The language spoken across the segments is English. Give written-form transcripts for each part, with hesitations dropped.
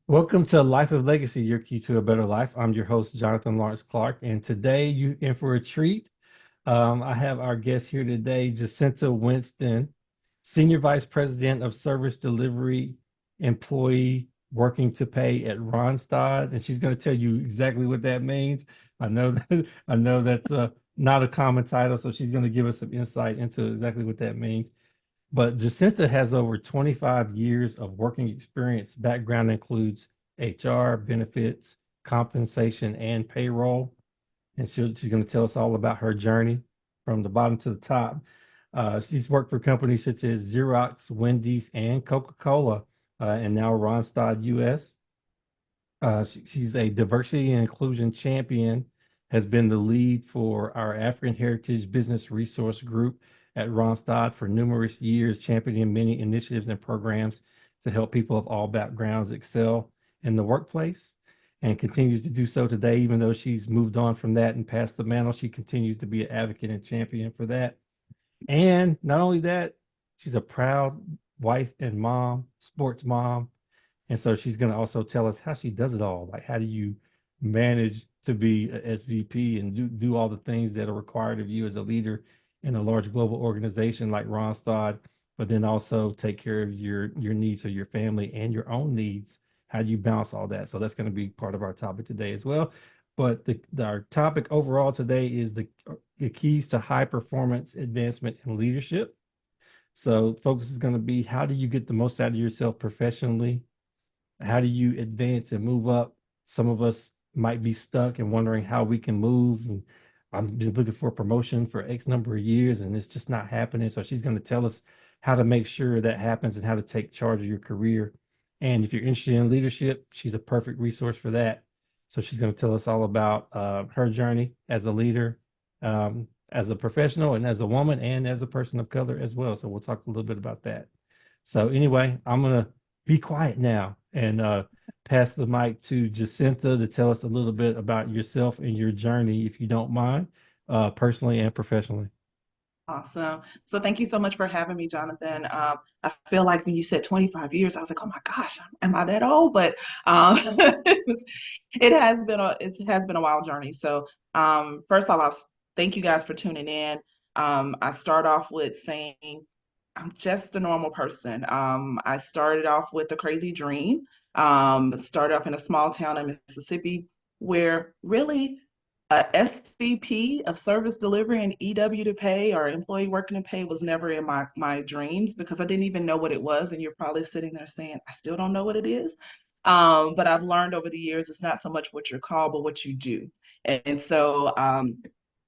Welcome to Life of Legacy, your key to a better life. I'm your host, Jonathan Lawrence Clark, and today you in for a treat. I have our guest here today, Jacinta Winston, Senior Vice President of Service Delivery Employee Working to Pay at Randstad, and she's going to tell you exactly what that means. I know that's not a common title, so she's going to give us some insight into exactly what that means. But Jacinta has over 25 years of working experience. Background includes HR, benefits, compensation, and payroll. And she's going to tell us all about her journey from the bottom to the top. She's worked for companies such as Xerox, Wendy's, and Coca-Cola, and now Randstad US. She's a diversity and inclusion champion, has been the lead for our African Heritage Business Resource Group at Randstad for numerous years, championing many initiatives and programs to help people of all backgrounds excel in the workplace, and continues to do so today. Even though she's moved on from that and passed the mantle, she continues to be an advocate and champion for that. And not only that, she's a proud wife and mom, sports mom, and so she's going to also tell us how she does it all. Like, how do you manage to be a SVP and do all the things that are required of you as a leader in a large global organization like Randstad, but then also take care of your needs of your family and your own needs. How do you balance all that? So that's going to be part of our topic today as well. But our topic overall today is the keys to high performance advancement and leadership. So focus is going to be, how do you get the most out of yourself professionally? How do you advance and move up? Some of us might be stuck and wondering how we can move. And I'm just looking for a promotion for X number of years and it's just not happening. So she's going to tell us how to make sure that happens and how to take charge of your career. And if you're interested in leadership, she's a perfect resource for that. So she's going to tell us all about her journey as a leader, as a professional, and as a woman, and as a person of color as well. So we'll talk a little bit about that. So anyway, I'm gonna be quiet now and pass the mic to Jacinta to tell us a little bit about yourself and your journey, if you don't mind, personally and professionally. Awesome. So thank you so much for having me, Jonathan. I feel like when you said 25 years, I was like, oh my gosh, am I that old? But it has been a wild journey. So first of all, thank you guys for tuning in. I start off with saying I'm just a normal person. I started off with a crazy dream. Started off in a small town in Mississippi where really SVP of service delivery and EW to pay or employee working to pay was never in my dreams because I didn't even know what it was. And you're probably sitting there saying, I still don't know what it is. But I've learned over the years, it's not so much what you're called, but what you do. And so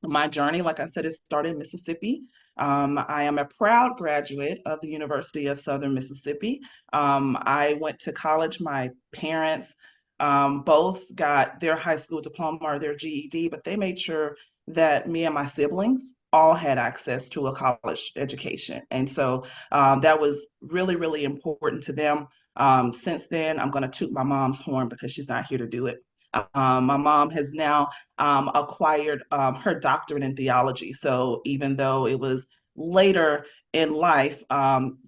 my journey, like I said, it started in Mississippi. I am a proud graduate of the University of Southern Mississippi. I went to college. My parents both got their high school diploma or their GED, but they made sure that me and my siblings all had access to a college education. And so that was really, really important to them. Since then, I'm going to toot my mom's horn because she's not here to do it. My mom has now acquired her doctorate in theology. So even though it was later in life,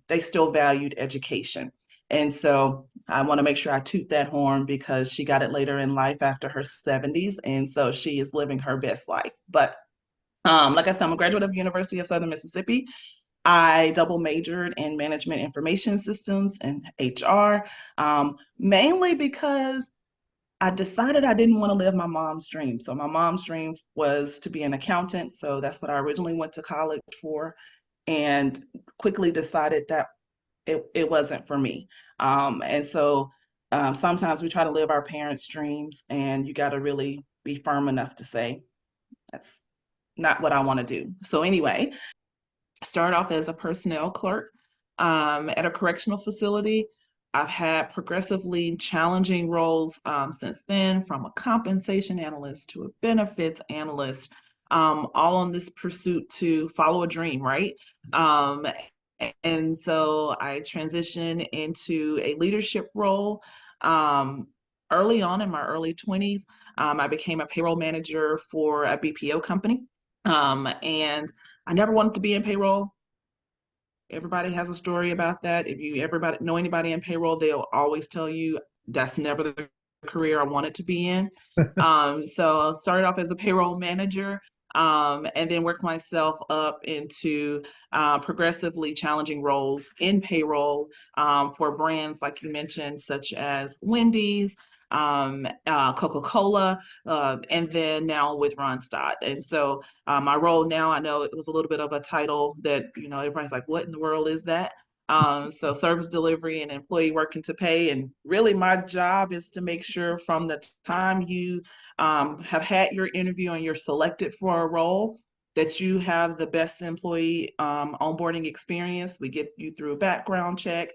they still valued education. And so I want to make sure I toot that horn because she got it later in life after her 70s. And so she is living her best life. But like I said, I'm a graduate of the University of Southern Mississippi. I double majored in management information systems and HR, mainly because I decided I didn't want to live my mom's dream. So my mom's dream was to be an accountant. So that's what I originally went to college for and quickly decided that it wasn't for me. And so sometimes we try to live our parents' dreams and you got to really be firm enough to say, that's not what I want to do. So anyway, I started off as a personnel clerk at a correctional facility. I've had progressively challenging roles since then, from a compensation analyst to a benefits analyst, all on this pursuit to follow a dream, right? Um, and so I transitioned into a leadership role early on in my early 20s. I became a payroll manager for a BPO company. And I never wanted to be in payroll. Everybody has a story about that. If you everybody know anybody in payroll, they'll always tell you that's never the career I wanted to be in. So I started off as a payroll manager, and then worked myself up into progressively challenging roles in payroll for brands like you mentioned, such as Wendy's, Coca-Cola, and then now with Ronstadt. And so my role now, I know it was a little bit of a title that, everybody's like, what in the world is that? So service delivery and employee working to pay. And really my job is to make sure from the time you have had your interview and you're selected for a role that you have the best employee onboarding experience. We get you through a background check.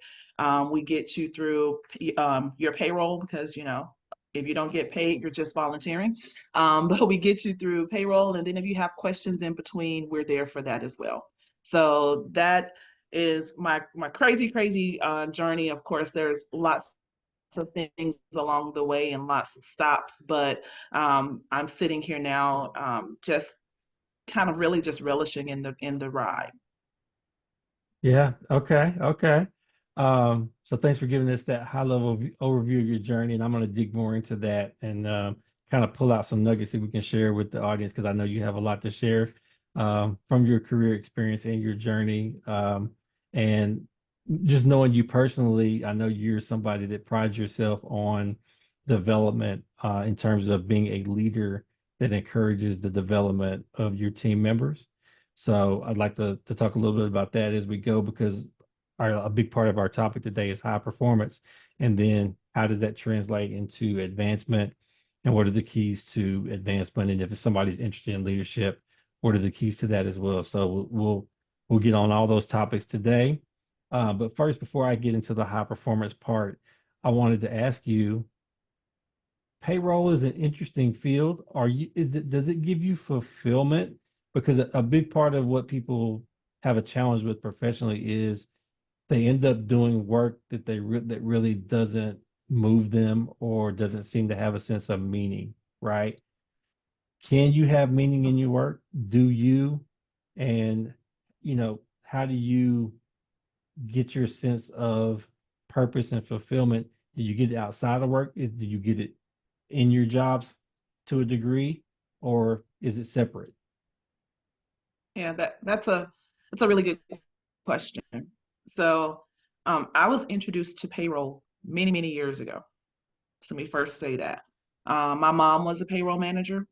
We get you through your payroll because, if you don't get paid, you're just volunteering. But we get you through payroll. And then if you have questions in between, we're there for that as well. So that is my crazy journey. Of course, there's lots of things along the way and lots of stops, but I'm sitting here now, just kind of really just relishing in the ride. Yeah. Okay. Okay. So thanks for giving us that high level overview of your journey, and I'm going to dig more into that and kind of pull out some nuggets that we can share with the audience because I know you have a lot to share from your career experience and your journey. And just knowing you personally, I know you're somebody that prides yourself on development in terms of being a leader that encourages the development of your team members. So I'd like to talk a little bit about that as we go because a big part of our topic today is high performance. And then how does that translate into advancement? And what are the keys to advancement? And if somebody's interested in leadership, what are the keys to that as well? So we'll get on all those topics today. But first, before I get into the high performance part, I wanted to ask you, payroll is an interesting field. Does it give you fulfillment? Because a big part of what people have a challenge with professionally is they end up doing work that really doesn't move them or doesn't seem to have a sense of meaning, right? Can you have meaning in your work? Do you? And how do you get your sense of purpose and fulfillment? Do you get it outside of work? Do you get it in your jobs to a degree, or is it separate? Yeah, that's a really good question. So I was introduced to payroll many years ago. So let me first say that. My mom was a payroll manager.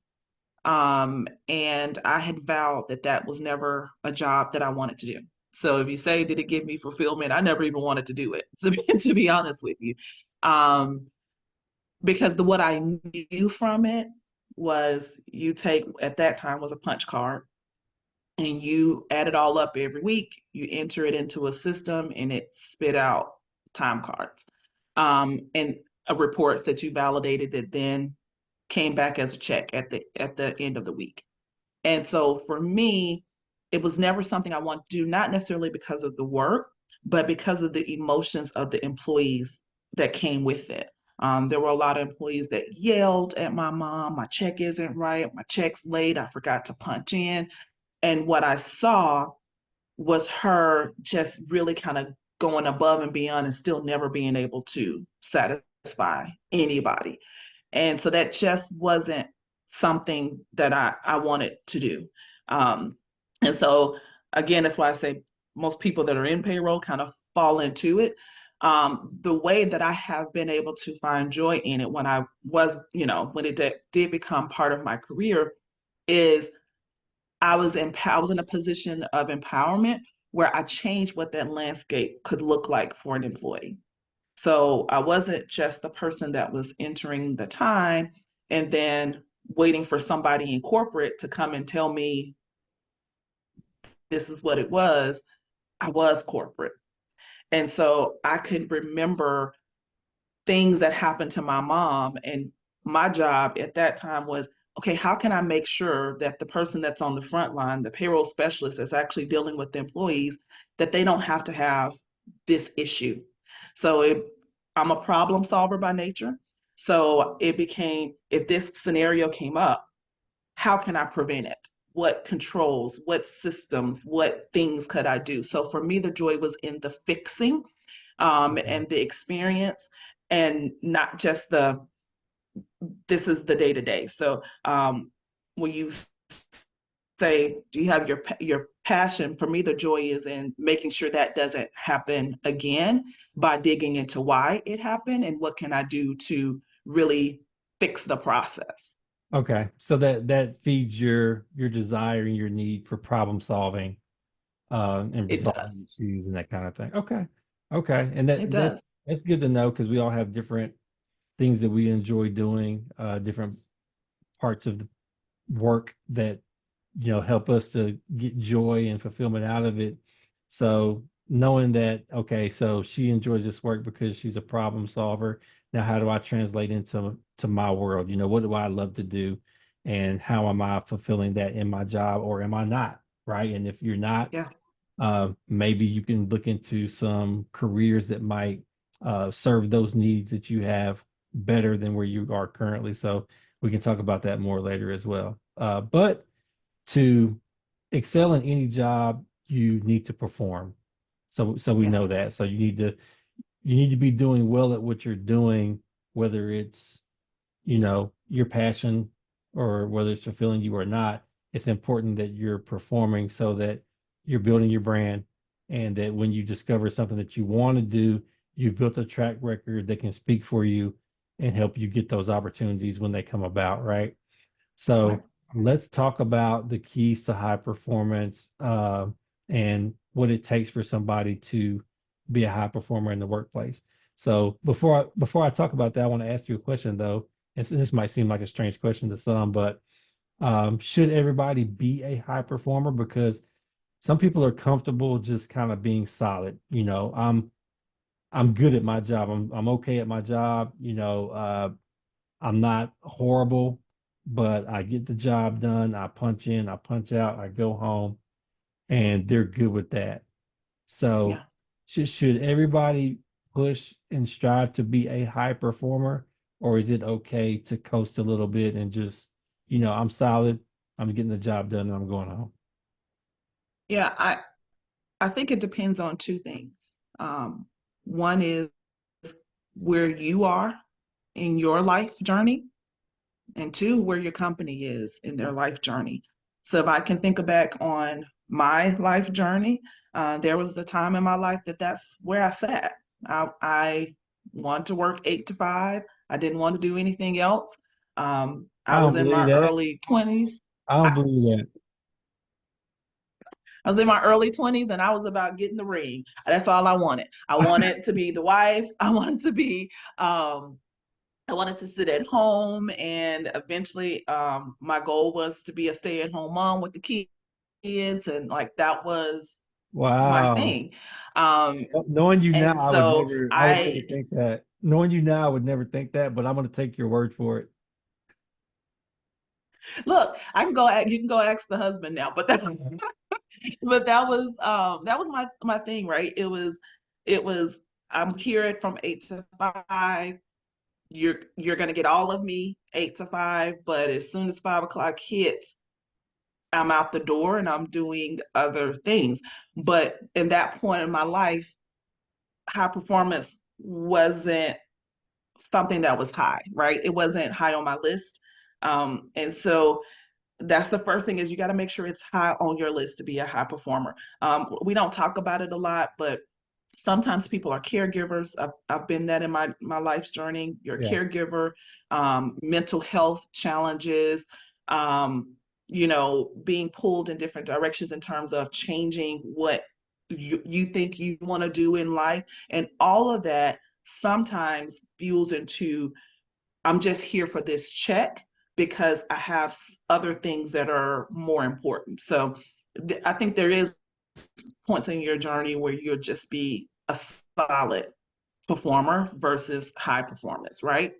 And I had vowed that that was never a job that I wanted to do. So if you say, did it give me fulfillment? I never even wanted to do it, to be honest with you. Um, because what I knew from it was you take, at that time was a punch card, and you add it all up every week, you enter it into a system and it spit out time cards, and reports that you validated that then came back as a check at the end of the week. And so for me, it was never something I want to do, not necessarily because of the work, but because of the emotions of the employees that came with it. There were a lot of employees that yelled at my mom, my check isn't right, my check's late, I forgot to punch in. And what I saw was her just really kind of going above and beyond and still never being able to satisfy anybody. And so that just wasn't something that I wanted to do. Um, and so, again, that's why I say most people that are in payroll kind of fall into it. The way that I have been able to find joy in it when I was, when it did become part of my career is I was in a position of empowerment where I changed what that landscape could look like for an employee. So I wasn't just the person that was entering the time and then waiting for somebody in corporate to come and tell me this is what it was. I was corporate. And so I could remember things that happened to my mom. And my job at that time was, okay, how can I make sure that the person that's on the front line, the payroll specialist that's actually dealing with the employees, that they don't have to have this issue? So I'm a problem solver by nature. So it became, if this scenario came up, how can I prevent it? What controls, what systems, what things could I do? So for me, the joy was in the fixing, Mhm. and the experience. and not just this is the day to day. So when you say, do you have your passion? For me, the joy is in making sure that doesn't happen again by digging into why it happened and what can I do to really fix the process. Okay. So that feeds your desire and your need for problem solving and It resolving does. issues and that kind of thing. Okay. Okay. And It that's does. that's good to know because we all have different things that we enjoy doing, different parts of the work that help us to get joy and fulfillment out of it. So knowing that, okay, so she enjoys this work because she's a problem solver. Now, how do I translate into my world? What do I love to do, and how am I fulfilling that in my job, or am I not? Right? And if you're not, Yeah. maybe you can look into some careers that might serve those needs that you have better than where you are currently. So we can talk about that more later as well. But to excel in any job, you need to perform. So we Yeah. know that. So you need to be doing well at what you're doing, whether it's, your passion or whether it's fulfilling you or not. It's important that you're performing so that you're building your brand and that when you discover something that you want to do, you've built a track record that can speak for you and help you get those opportunities when they come about, right? Right. So let's talk about the keys to high performance and what it takes for somebody to be a high performer in the workplace. So before I talk about that, I want to ask you a question though. And this might seem like a strange question to some, but should everybody be a high performer? Because some people are comfortable just kind of being solid. I'm good at my job. I'm okay at my job. I'm not horrible, but I get the job done. I punch in, I punch out, I go home, and they're good with that. So Yeah. should everybody push and strive to be a high performer, or is it okay to coast a little bit and just, I'm solid, I'm getting the job done, and I'm going home? Yeah. I think it depends on two things. One is where you are in your life journey, and two, where your company is in their life journey. So if I can think back on my life journey, there was a time in my life that's where I sat. I wanted to work 8 to 5. I didn't want to do anything else. I I was don't in believe my that. early 20s. I don't believe that. I was in my early 20s and I was about getting the ring. That's all I wanted. I wanted to be the wife. I wanted to be I wanted to sit at home, and eventually my goal was to be a stay-at-home mom with the kids, and like that was my Wow. thing. Um Knowing you now, and so I would never I think that. Knowing you now, I would never think that, but I'm going to take your word for it. look, I can go you can go ask the husband now, but that's but that was my thing, right? It was I'm here from 8 to 5. You're gonna get all of me 8 to 5, but as soon as 5 o'clock hits, I'm out the door and I'm doing other things. But in that point in my life, high performance wasn't something that was high, right? It wasn't high on my list. And so that's the first thing, is you got to make sure it's high on your list to be a high performer. We don't talk about it a lot, but sometimes people are caregivers. I've been that in my life's journey. You're a Yeah. caregiver, mental health challenges, being pulled in different directions in terms of changing what you think you want to do in life. And all of that sometimes fuels into, I'm just here for this check because I have other things that are more important. So I think there is points in your journey where you'll just be a solid performer versus high performance, right?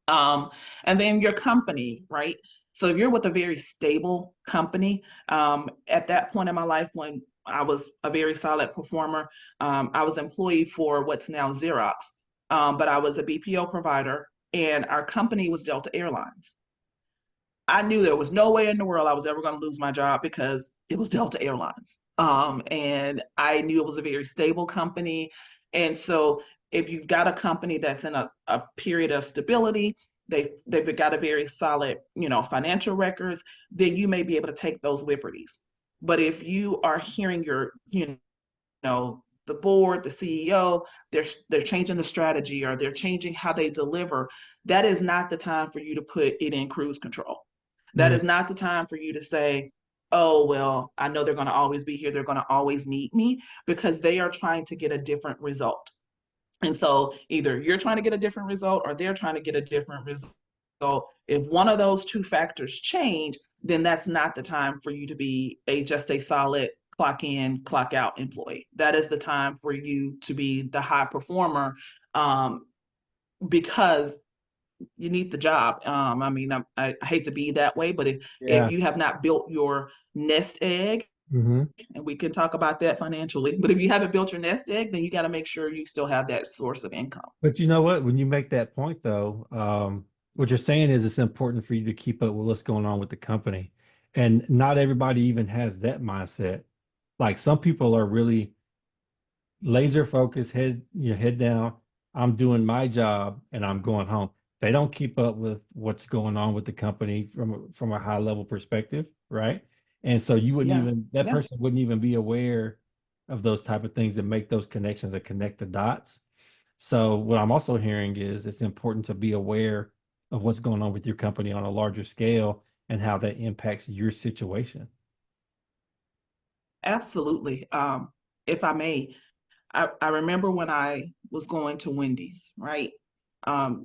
Um, and then your company, right? So if you're with a very stable company, at that point in my life when I was a very solid performer, I was employed for what's now Xerox, but I was a BPO provider, and our company was Delta Airlines. I knew there was no way in the world I was ever going to lose my job because it was Delta Airlines. And I knew it was a very stable company. And so if you've got a company that's in a period of stability, they've got a very solid, financial records, then you may be able to take those liberties. But if you are hearing the board, the CEO, they're changing the strategy or they're changing how they deliver, that is not the time for you to put it in cruise control. That Mm, is not the time for you to say, oh, well, I know they're going to always be here. They're going to always need me, because they are trying to get a different result. And so either you're trying to get a different result or they're trying to get a different result. So if one of those two factors change, then that's not the time for you to be just a solid clock in, clock out employee. That is the time for you to be the high performer, um, because you need the job. I mean, I hate to be that way, but if yeah. you have not built your nest egg, Hmm. and we can talk about that financially, but if you haven't built your nest egg, then you got to make sure you still have that source of income. But you know what? When you make that point, though, what you're saying is it's important for you to keep up with what's going on with the company. And not everybody even has that mindset. Like some people are really laser focused, head down. I'm doing my job and I'm going home. They don't keep up with what's going on with the company from a high level perspective, right? And so you wouldn't Yeah, even that yeah, person wouldn't even be aware of those type of things and make those connections and connect the dots. So what I'm also hearing is it's important to be aware of what's going on with your company on a larger scale and how that impacts your situation. absolutely. If I may, I remember when I was going to Wendy's, right?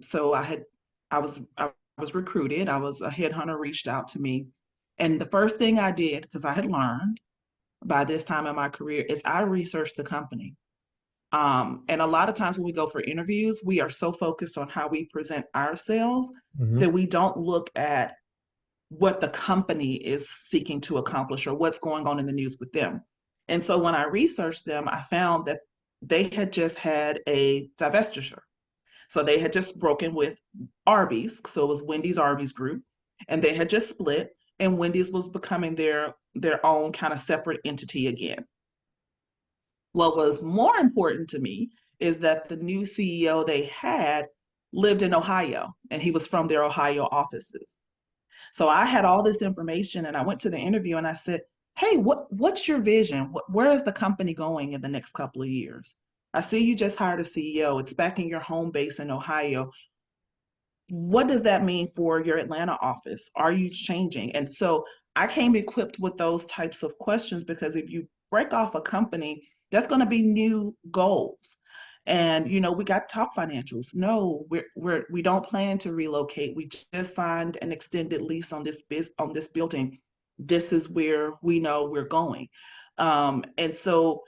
So I was recruited. I was a headhunter reached out to me. And the first thing I did, because I had learned by this time in my career, is I researched the company. And a lot of times when we go for interviews, we are so focused on how we present ourselves Hmm. that we don't look at what the company is seeking to accomplish or what's going on in the news with them. And so when I researched them, I found that they had just had a divestiture. So they had just broken with Arby's. So it was Wendy's Arby's group, and they had just split, and Wendy's was becoming their own kind of separate entity again. What was more important to me is that the new CEO they had lived in Ohio, and he was from their Ohio offices. So I had all this information and I went to the interview and I said, "Hey, what's your vision? Where is the company going in the next couple of years? I see you just hired a CEO. It's back in your home base in Ohio. What does that mean for your Atlanta office? Are you changing?" And so I came equipped with those types of questions, because if you break off a company, that's going to be new goals. And we got top financials. No, we don't plan to relocate. We just signed an extended lease on this building. This is where we know we're going. And so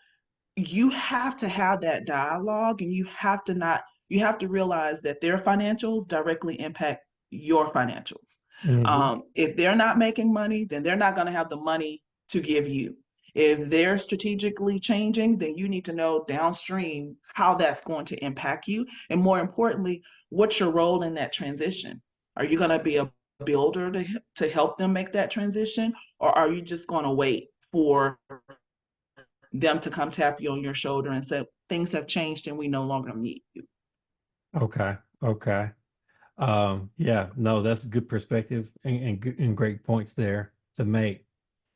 you have to have that dialogue, and you have to realize that their financials directly impact your financials. Hmm. If they're not making money, then they're not going to have the money to give you. If they're strategically changing, then you need to know downstream how that's going to impact you, and more importantly, what's your role in that transition. Are you going to be a builder to help them make that transition, or are you just going to wait for them to come tap you on your shoulder and say, things have changed and we no longer need you? Okay. Okay. Yeah, no, that's a good perspective and great points there to make.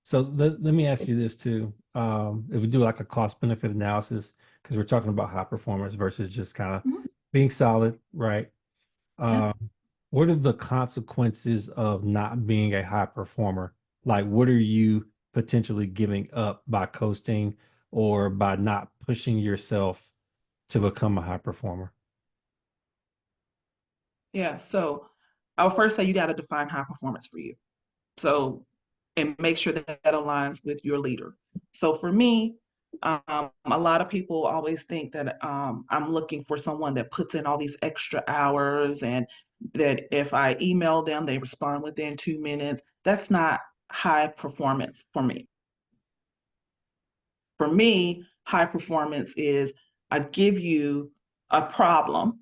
So let me ask you this too. If we do like a cost benefit analysis, because we're talking about high performance versus just kind of Mhm. being solid, right? Yeah. Um, what are the consequences of not being a high performer? Like, what are you potentially giving up by coasting or by not pushing yourself to become a high performer? Yeah. So I'll first say you got to define high performance for you. So, and make sure that that aligns with your leader. So for me, a lot of people always think that I'm looking for someone that puts in all these extra hours, and that if I email them, they respond within 2 minutes. That's not high performance for me. For me, high performance is I give you a problem,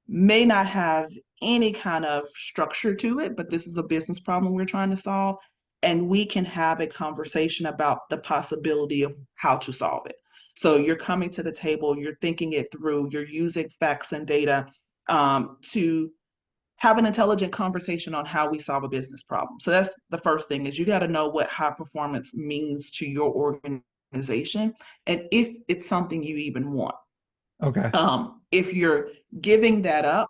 may not have any kind of structure to it, but this is a business problem we're trying to solve. And we can have a conversation about the possibility of how to solve it. So you're coming to the table, you're thinking it through, you're using facts and data to have an intelligent conversation on how we solve a business problem. So that's the first thing is you got to know what high performance means to your organization and if it's something you even want. Okay. If you're giving that up,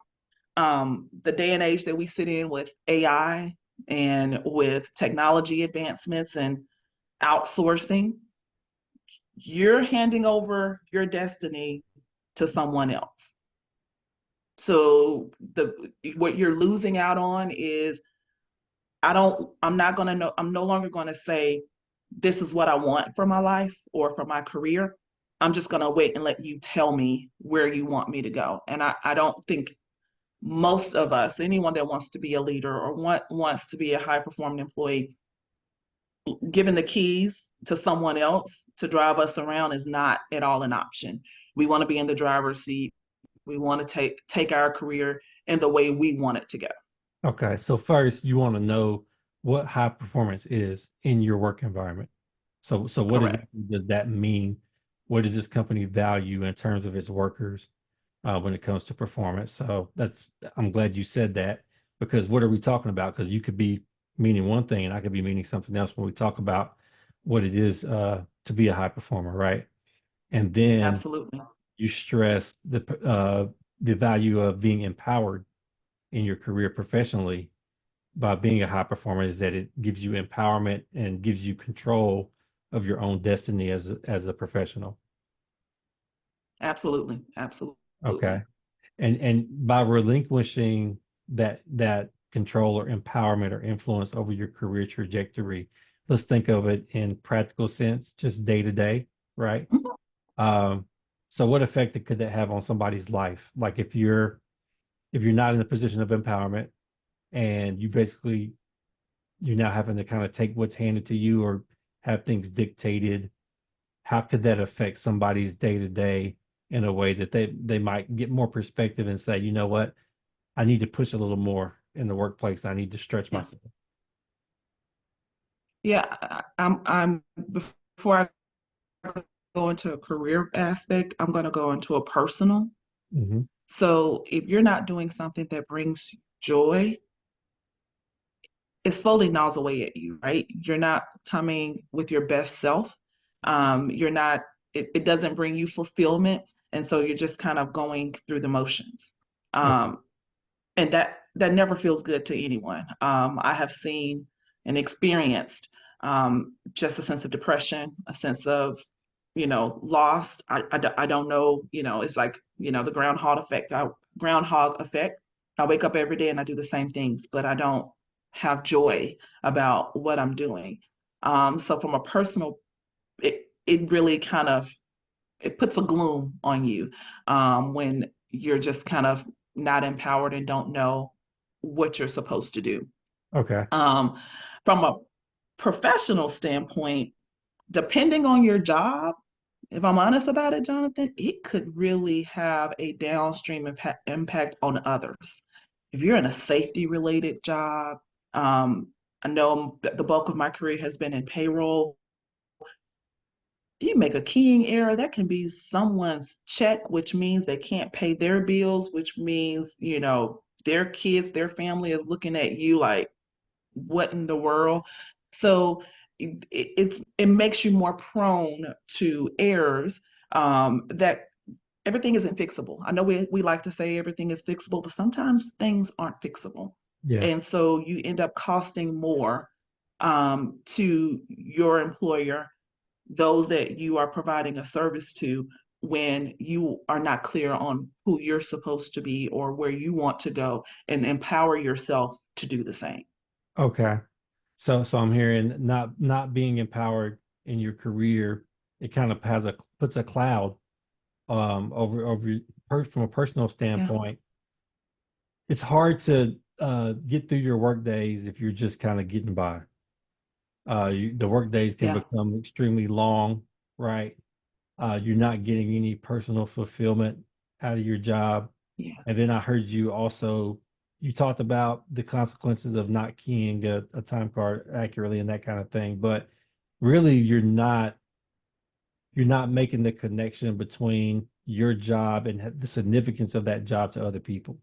the day and age that we sit in with AI and with technology advancements and outsourcing, you're handing over your destiny to someone else. So the what you're losing out on is I'm not going to know, I'm no longer going to say, this is what I want for my life or for my career. I'm just going to wait and let you tell me where you want me to go. And I don't think most of us, anyone that wants to be a leader or wants to be a high performing employee, giving the keys to someone else to drive us around is not at all an option. We want to be in the driver's seat. We want to take our career in the way we want it to go. Okay. So first, you want to know what high performance is in your work environment. So what Correct. exactly does that mean? What does this company value in terms of its workers when it comes to performance? So I'm glad you said that because what are we talking about? Because you could be meaning one thing and I could be meaning something else when we talk about what it is to be a high performer, right? And then Absolutely. you stress the value of being empowered in your career professionally by being a high performer is that it gives you empowerment and gives you control of your own destiny as a professional. Absolutely. Okay. Absolutely. And by relinquishing that control or empowerment or influence over your career trajectory, let's think of it in practical sense, just day to day, right? Mhm. Um, so what effect could that have on somebody's life? Like if you're not in a position of empowerment and you're now having to kind of take what's handed to you or have things dictated, how could that affect somebody's day to day in a way that they might get more perspective and say, you know what, I need to push a little more in the workplace. I need to stretch Yeah. myself. Yeah. I'm before I go into a career aspect, I'm going to go into a personal. Hmm. So if you're not doing something that brings joy, it slowly gnaws away at you, right? You're not coming with your best self. You're not, it doesn't bring you fulfillment. And so you're just kind of going through the motions. Okay. Um, and that never feels good to anyone. I have seen and experienced just a sense of depression, a sense of lost. I don't know. It's like the groundhog effect. I wake up every day and I do the same things, but I don't have joy about what I'm doing. So from a personal, it really kind of it puts a gloom on you when you're just kind of not empowered and don't know what you're supposed to do. Okay. Um, from a professional standpoint, depending on your job, if I'm honest about it, Jonathan, it could really have a downstream impact on others. If you're in a safety related job, I know the bulk of my career has been in payroll. You make a keying error, that can be someone's check, which means they can't pay their bills, which means, their kids, their family is looking at you like, what in the world? So it makes you more prone to errors that everything isn't fixable. I know we like to say everything is fixable, but sometimes things aren't fixable. Yeah. And so you end up costing more to your employer, those that you are providing a service to, when you are not clear on who you're supposed to be or where you want to go and empower yourself to do the same. Okay. So I'm hearing not being empowered in your career, it kind of puts a cloud from a personal Yeah, standpoint. It's hard to get through your work days if you're just kind of getting by. The work days can yeah, become extremely long, right? You're not getting any personal fulfillment out of your job. And yes, then I heard you talked about the consequences of not keying a time card accurately and that kind of thing. But really, you're not making the connection between your job and the significance of that job to other people.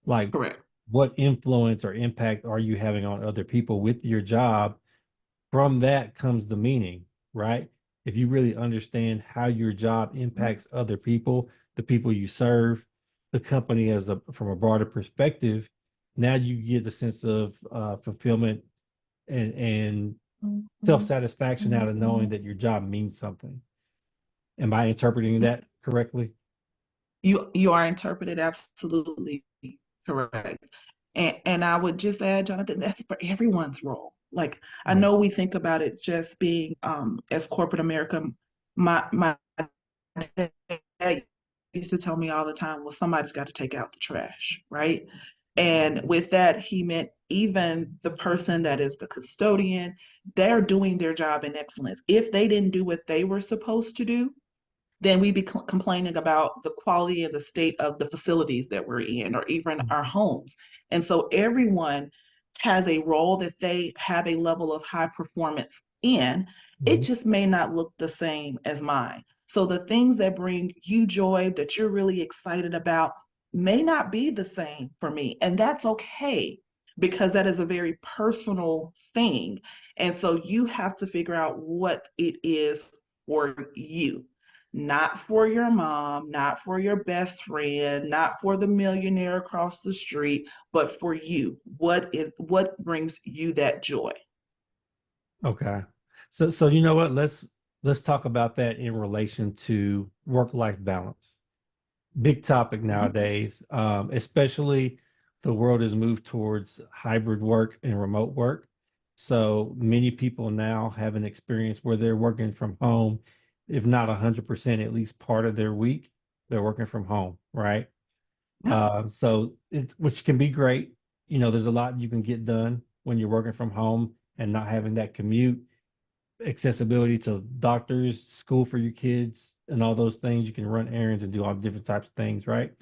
Like, Correct. what influence or impact are you having on other people with your job? From that comes the meaning, right? If you really understand how your job impacts other people, the people you serve, the company as a from a broader perspective, now you get a sense of fulfillment and self-satisfaction out of knowing that your job means something. Am I interpreting that correctly? You are interpreted absolutely correct. And I would just add, Jonathan, that's for everyone's role. Like I Yeah. know we think about it just being as corporate America. My dad used to tell me all the time, well, somebody's got to take out the trash, right? And with that, he meant even the person that is the custodian, they're doing their job in excellence. If they didn't do what they were supposed to do, then we be complaining about the quality and the state of the facilities that we're in, or even our homes. And so everyone has a role that they have a level of high performance in. It Mhm. just may not look the same as mine. So the things that bring you joy, that you're really excited about, may not be the same for me. And that's okay, because that is a very personal thing. And so you have to figure out what it is for you, not for your mom, not for your best friend, not for the millionaire across the street, but for you. What brings you that joy? Okay. So you know what? Let's talk about that in relation to work-life balance. Big topic Mhm. nowadays, especially the world has moved towards hybrid work and remote work. So many people now have an experience where they're working from home, if not 100%, at least part of their week, they're working from home, right? Yeah, So which can be great. You know, there's a lot you can get done when you're working from home and not having that commute, accessibility to doctors, school for your kids, and all those things. You can run errands and do all different types of things, right?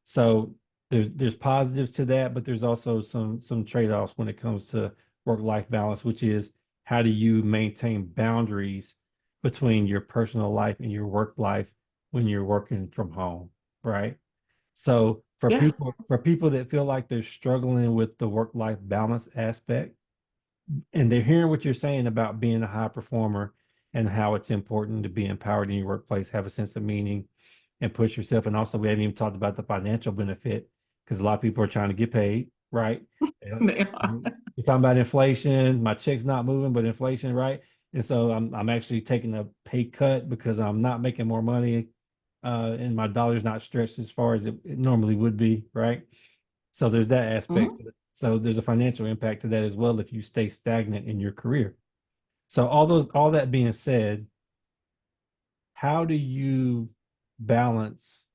So there's positives to that, but there's also some trade-offs when it comes to work-life balance, which is how do you maintain boundaries between your personal life and your work life when you're working from home, right? So yeah, for people that feel like they're struggling with the work-life balance aspect, and they're hearing what you're saying about being a high performer and how it's important to be empowered in your workplace, have a sense of meaning, and push yourself. And also, we haven't even talked about the financial benefit because a lot of people are trying to get paid, right? Yeah. they are. You're talking about inflation. My check's not moving, but inflation, right? And so I'm actually taking a pay cut because I'm not making more money, and my dollar's not stretched as far as it normally would be, right? So there's that aspect. Mhm. So there's a financial impact to that as well if you stay stagnant in your career. So all that being said, how do you balance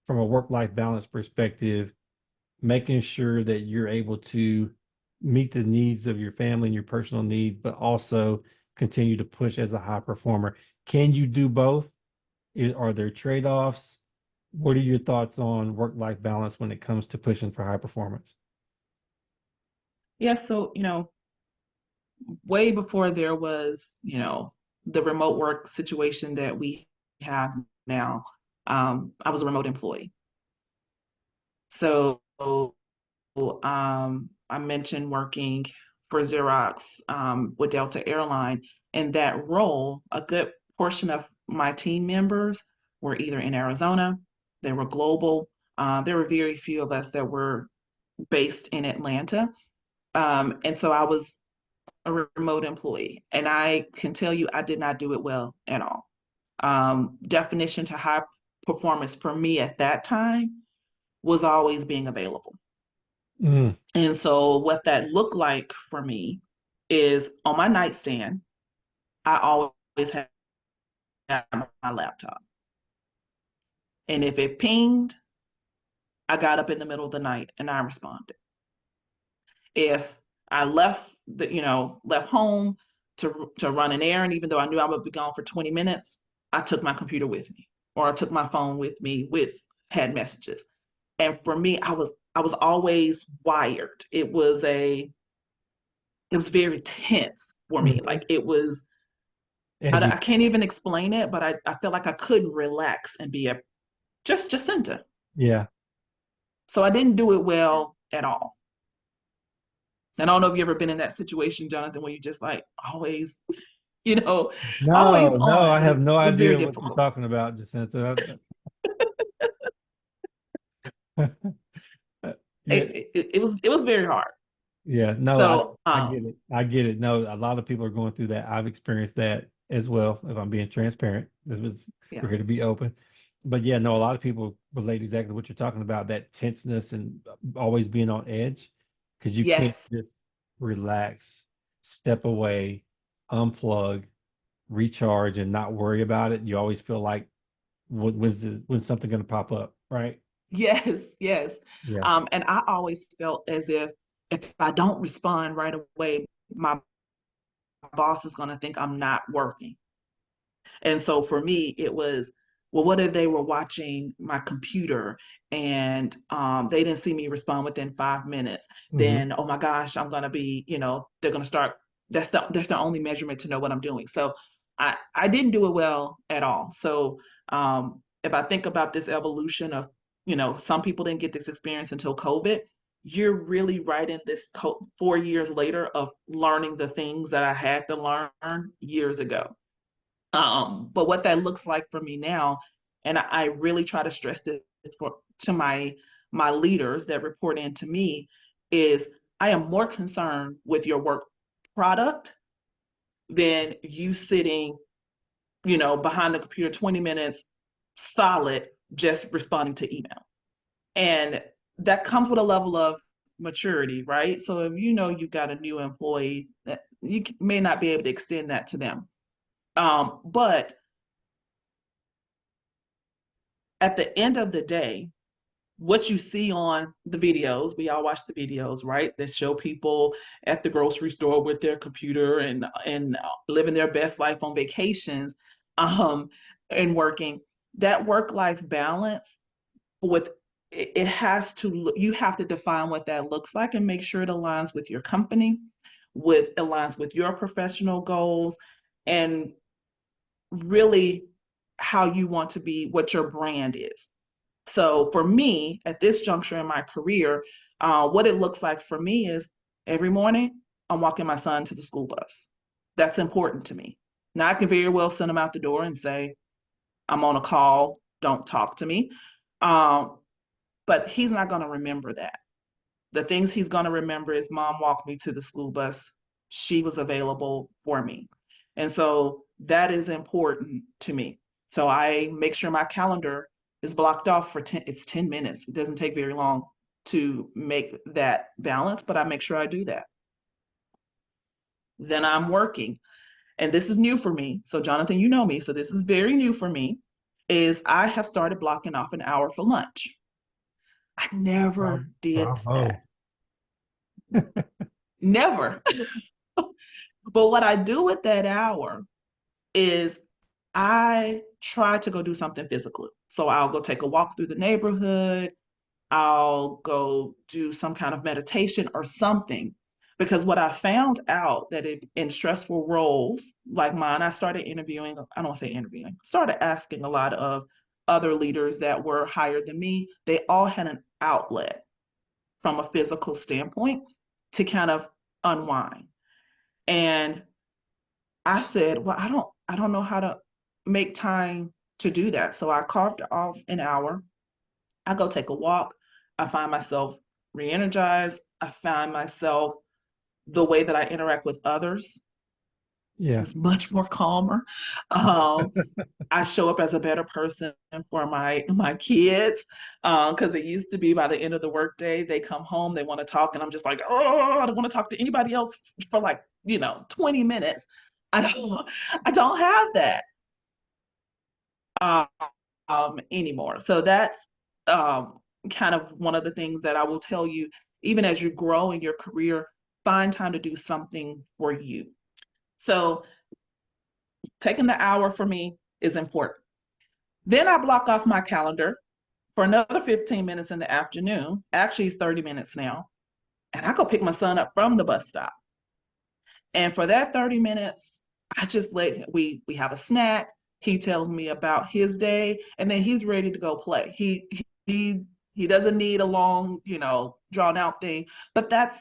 from a work-life balance perspective, making sure that you're able to meet the needs of your family and your personal needs, but also continue to push as a high performer? Can you do both? Are there trade-offs? What are your thoughts on work-life balance when it comes to pushing for high performance? Yeah, so, way before there was, the remote work situation that we have now, I was a remote employee. So I mentioned working for Xerox, with Delta Airline. In that role, a good portion of my team members were either in Arizona, they were global. There were very few of us that were based in Atlanta. And so I was a remote employee. And I can tell you, I did not do it well at all. Definition to high performance for me at that time was always being available. Mm, And so what that looked like for me is on my nightstand, I always had my laptop. And if it pinged, I got up in the middle of the night and I responded. If I left home to run an errand, even though I knew I would be gone for 20 minutes, I took my computer with me, or I took my phone with me with had messages. And for me, I was always wired. It was very tense for me. mhm. Like it was Edgy. I can't even explain it, but I feel like I couldn't relax and be a just Jacinta. Yeah. So I didn't do it well at all. And I don't know if you ever been in that situation, Jonathan, where you just like always, you know, always No, no, on, I but have it no was very idea what you're difficult. talking about, Jacinta. Yeah, It was very hard. yeah, no, So I get it. I get it. No, a lot of people are going through that. I've experienced that as well, if I'm being transparent. yeah. We're here to be open. But yeah, no, a lot of people relate exactly what you're talking about, that tenseness and always being on edge, because you can't Yes. just relax, step away, unplug, recharge, and not worry about it. You always feel like when's something going to pop up, right? Yes, yes. Yeah. And I always felt as if I don't respond right away, my boss is going to think I'm not working. And so for me, it was, well, what if they were watching my computer and they didn't see me respond within 5 minutes? Hmm. Then, oh my gosh, I'm gonna be, they're gonna start. That's the only measurement to know what I'm doing. So I didn't do it well at all. So if I think about this evolution of, some people didn't get this experience until COVID. You're really right in this 4 years later of learning the things that I had to learn years ago. But what that looks like for me now, and I really try to stress this to my leaders that report into me, is I am more concerned with your work product than you sitting, behind the computer 20 minutes solid just responding to email. And that comes with a level of maturity, right? So if you know you got a new employee, that you may not be able to extend that to them. But at the end of the day, what you see on the videos, we all watch the videos, right? That show people at the grocery store with their computer and living their best life on vacations, um, and working. That work-life balance with it has to you have to define what that looks like and make sure it aligns with your company, with aligns with your professional goals, and really how you want to be, what your brand is. So for me, at this juncture in my career, what it looks like for me is every morning I'm walking my son to the school bus. That's important to me. Now I can very well send him out the door and say, I'm on a call, don't talk to me. Um, but he's not going to remember that. The things he's going to remember is mom walked me to the school bus. She was available for me. And so that is important to me. So I make sure my calendar is blocked off for 10, it's 10 minutes. It doesn't take very long to make that balance, but I make sure I do that. Then I'm working. And this is new for me. So Jonathan, you know me, so this is very new for me, is I have started blocking off an hour for lunch. I never did that. Bravo. Never. But what I do with that hour is I try to go do something physical. So I'll go take a walk through the neighborhood. I'll go do some kind of meditation or something. Because what I found out that in stressful roles like mine, I started interviewing, I don't want to say interviewing, started asking a lot of other leaders that were higher than me. They all had an outlet from a physical standpoint to kind of unwind. And I said, well, I don't know how to make time to do that. So I carved off an hour. I go take a walk. I find myself re-energized. I find myself the way that I interact with others Yeah. is much more calmer. Um, I show up as a better person for my kids because it used to be by the end of the workday they come home, they want to talk, and I'm just like, oh, I don't want to talk to anybody else for like 20 minutes. I don't have that um, anymore. So that's um, kind of one of the things that I will tell you, even as you grow in your career, find time to do something for you. So taking the hour for me is important. Then I block off my calendar for another 15 minutes in the afternoon. Actually, it's 30 minutes now. And I go pick my son up from the bus stop. And for that 30 minutes, I just we have a snack. He tells me about his day, and then he's ready to go play. He doesn't need a long, drawn out thing, but that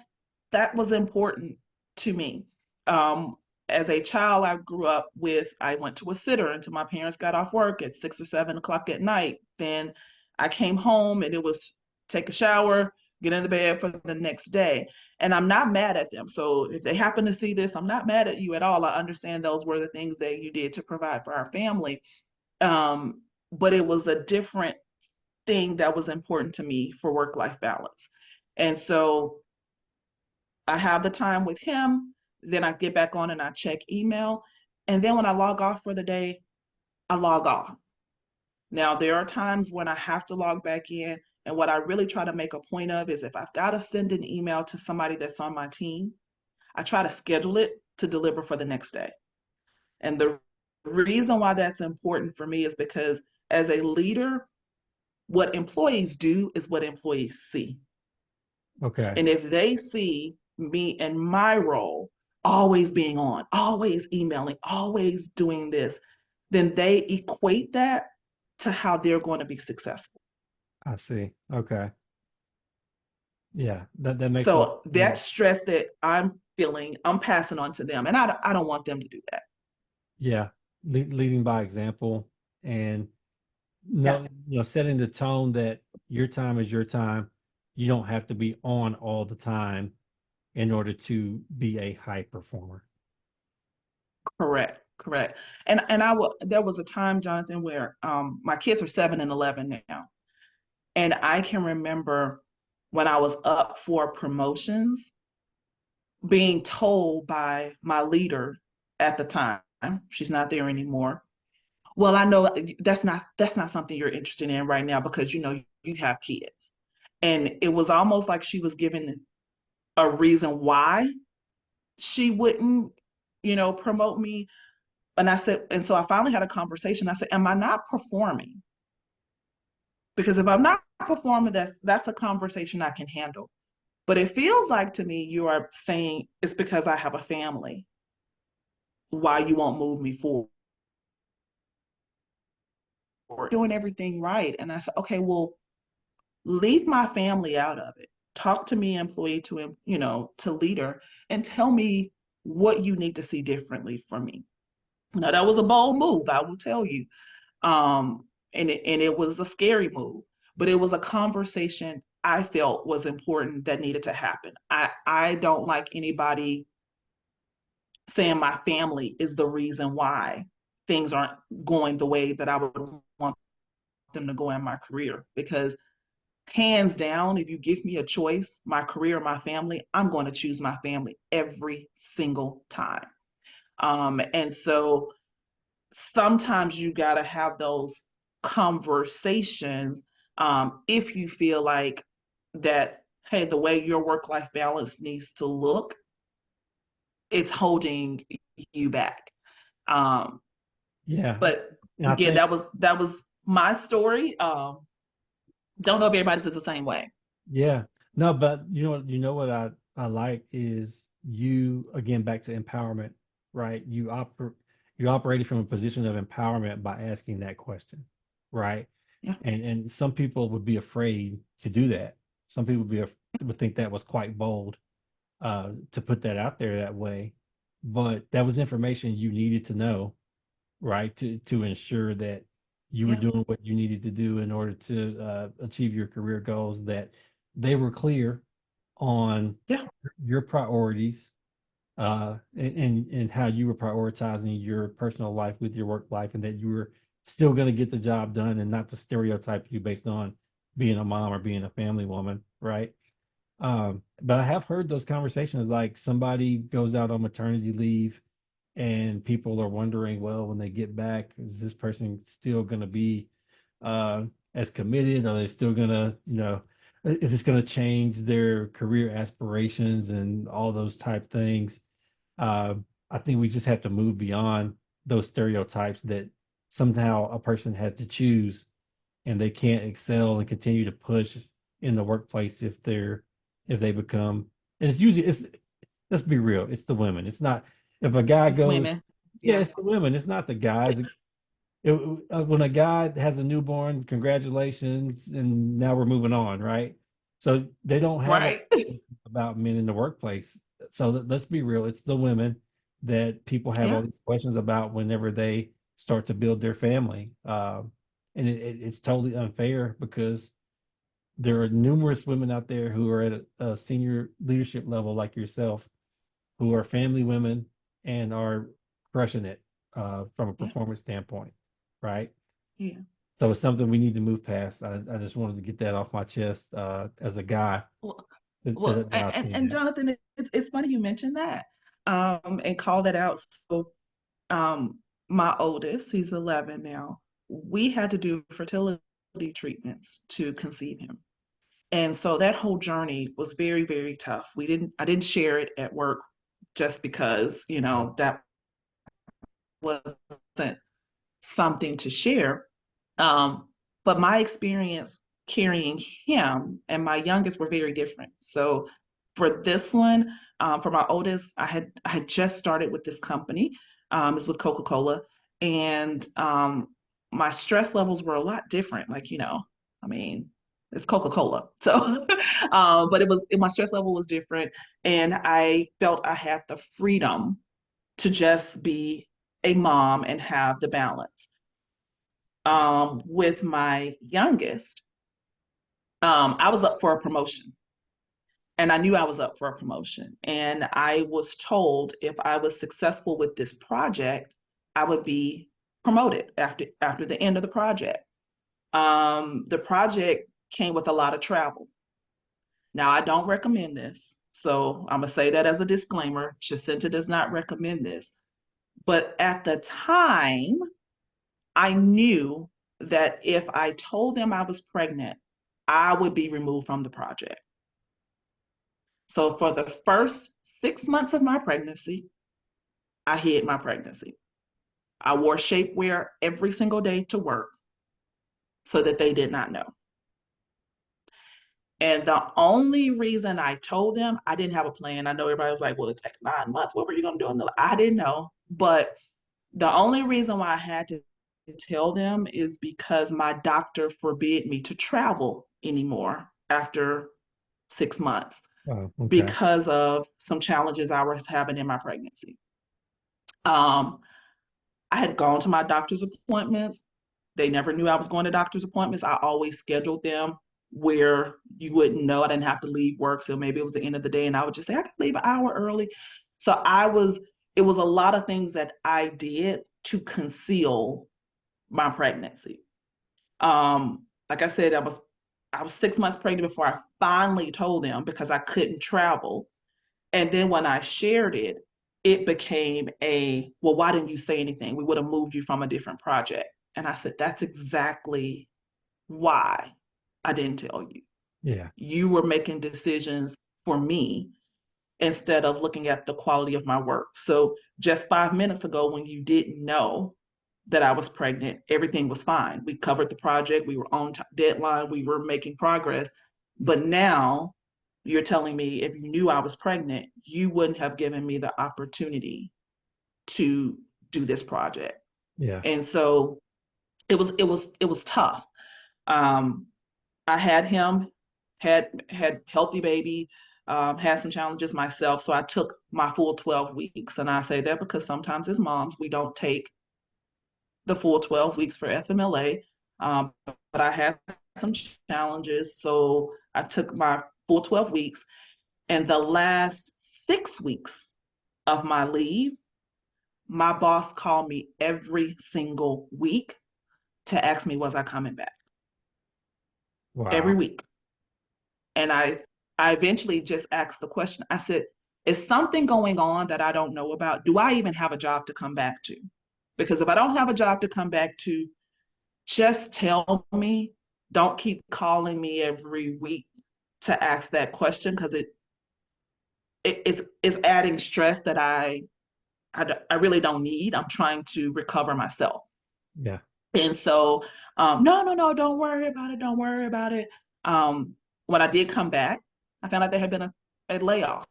was important to me. Um, as a child, I grew up with, I went to a sitter until my parents got off work at 6 or 7 o'clock at night. Then I came home and it was take a shower, get in the bed for the next day. And I'm not mad at them. So if they happen to see this, I'm not mad at you at all. I understand those were the things that you did to provide for our family. But it was a different thing that was important to me for work-life balance. And so I have the time with him, then I get back on and I check email. And then when I log off for the day, I log off. Now, there are times when I have to log back in. And what I really try to make a point of is if I've got to send an email to somebody that's on my team, I try to schedule it to deliver for the next day. And the reason why that's important for me is because as a leader, what employees do is what employees see. Okay. And if they see me in my role always being on, always emailing, always doing this, then they equate that to how they're going to be successful. I see. Okay. Yeah, that makes a lot So of that sense. stress that I'm feeling, I'm passing on to them. And I don't want them to do that. Yeah, leading by example and Yeah, no, setting the tone that your time is your time. You don't have to be on all the time in order to be a high performer. correct, correct. And there was a time, Jonathan, where my kids are 7 and 11 now. And I can remember when I was up for promotions, being told by my leader at the time, she's not there anymore. Well, I know that's not something you're interested in right now because you have kids. And it was almost like she was giving a reason why she wouldn't, promote me. And I said, and so I finally had a conversation. I said, am I not performing? Because if I'm not performing, that's a conversation I can handle. But it feels like to me you are saying it's because I have a family why you won't move me forward. Doing everything right. And I said, okay, well, leave my family out of it. Talk to me, employee to leader, and tell me what you need to see differently from me. Now that was a bold move, I will tell you. And it was a scary move, but it was a conversation I felt was important that needed to happen. I don't like anybody saying my family is the reason why things aren't going the way that I would want them to go in my career. Because hands down, if you give me a choice, my career or my family, I'm going to choose my family every single time. And so sometimes you got to have those conversations if you feel like that, hey, the way your work-life balance needs to look, it's holding you back. Um, Yeah, but and I again, think that was my story. Don't know if everybody's the same way. yeah, no, but what I like is you again back to empowerment, right? You operated from a position of empowerment by asking that question, right? Yeah, And some people would be afraid to do that. Some people would think that was quite bold to put that out there that way, but that was information you needed to know, right? To ensure that you were yeah, doing what you needed to do in order to achieve your career goals, that they were clear on yeah, your priorities and how you were prioritizing your personal life with your work life, and that you were still going to get the job done and not to stereotype you based on being a mom or being a family woman, right? But I have heard those conversations like somebody goes out on maternity leave and people are wondering, well, when they get back, is this person still going to be as committed? Are they still going to, is this going to change their career aspirations and all those type things? Uh, I think we just have to move beyond those stereotypes that somehow a person has to choose and they can't excel and continue to push in the workplace if they become, and it's usually, let's be real, it's the women. It's not, if a guy it's goes women. Yeah, Yeah. it's the women. It's not the guys. When a guy has a newborn, congratulations, and now we're moving on, right? So they don't have a Right. about men in the workplace. So let's be real, it's the women that people have all Yeah. these questions about whenever they start to build their family. And it's totally unfair because there are numerous women out there who are at a senior leadership level like yourself, who are family women and are crushing it from a Yeah. performance standpoint, right? Yeah. So it's something we need to move past. I just wanted to get that off my chest as a guy Well, that I've seen and that. Jonathan, it's funny you mentioned that, and call that out. So, my oldest, he's 11 now. We had to do fertility treatments to conceive him. And so that whole journey was very, very tough. I didn't share it at work just because, Yeah. that wasn't something to share. But my experience carrying him and my youngest were very different. So for this one, for my oldest, I had just started with this company. It's with Coca-Cola, and my stress levels were a lot different. Like, I mean, it's Coca-Cola, so but my stress level was different, and I felt I had the freedom to just be a mom and have the balance. With my youngest, I was up for a promotion, and I knew I was up for a promotion. And I was told if I was successful with this project, I would be promoted after the end of the project. The project came with a lot of travel. Now, I don't recommend this. So I'm gonna say that as a disclaimer. Jacinta does not recommend this. But at the time, I knew that if I told them I was pregnant, I would be removed from the project. So for the first 6 months of my pregnancy, I hid my pregnancy. I wore shapewear every single day to work so that they did not know. And the only reason I told them, I didn't have a plan. I know everybody was like, well, it takes 9 months. What were you going to do? I didn't know. But the only reason why I had to tell them is because my doctor forbid me to travel anymore after 6 months Oh, okay. because of some challenges I was having in my pregnancy. Um, I had gone to my doctor's appointments. They never knew I was going to doctor's appointments. I always scheduled them where you wouldn't know. I didn't have to leave work. So maybe it was the end of the day and I would just say, I could leave an hour early. So it was a lot of things that I did to conceal my pregnancy. Like I said, I was 6 months pregnant before I finally told them because I couldn't travel. And then when I shared it, it became well, why didn't you say anything? We would have moved you from a different project. And I said, that's exactly why I didn't tell you. Yeah. You were making decisions for me instead of looking at the quality of my work. So just 5 minutes ago, when you didn't know that I was pregnant, everything was fine. We covered the project, we were on deadline, we were making progress. But now you're telling me if you knew I was pregnant, you wouldn't have given me the opportunity to do this project. Yeah. And so it was tough. Um, I had him, had healthy baby, had some challenges myself. So I took my full 12 weeks. And I say that because sometimes as moms, we don't take the full 12 weeks for FMLA. But I had some challenges. So I took my full 12 weeks. And the last 6 weeks of my leave, my boss called me every single week to ask me, was I coming back? Every Wow. week. And I eventually just asked the question. I said, is something going on that I don't know about? Do I even have a job to come back to? Because if I don't have a job to come back to, just tell me. Don't keep calling me every week to ask that question because it's adding stress that I really don't need. I'm trying to recover myself. Yeah. And so, no, no, no, don't worry about it. Don't worry about it. Um, when I did come back, I found out there had been a layoff.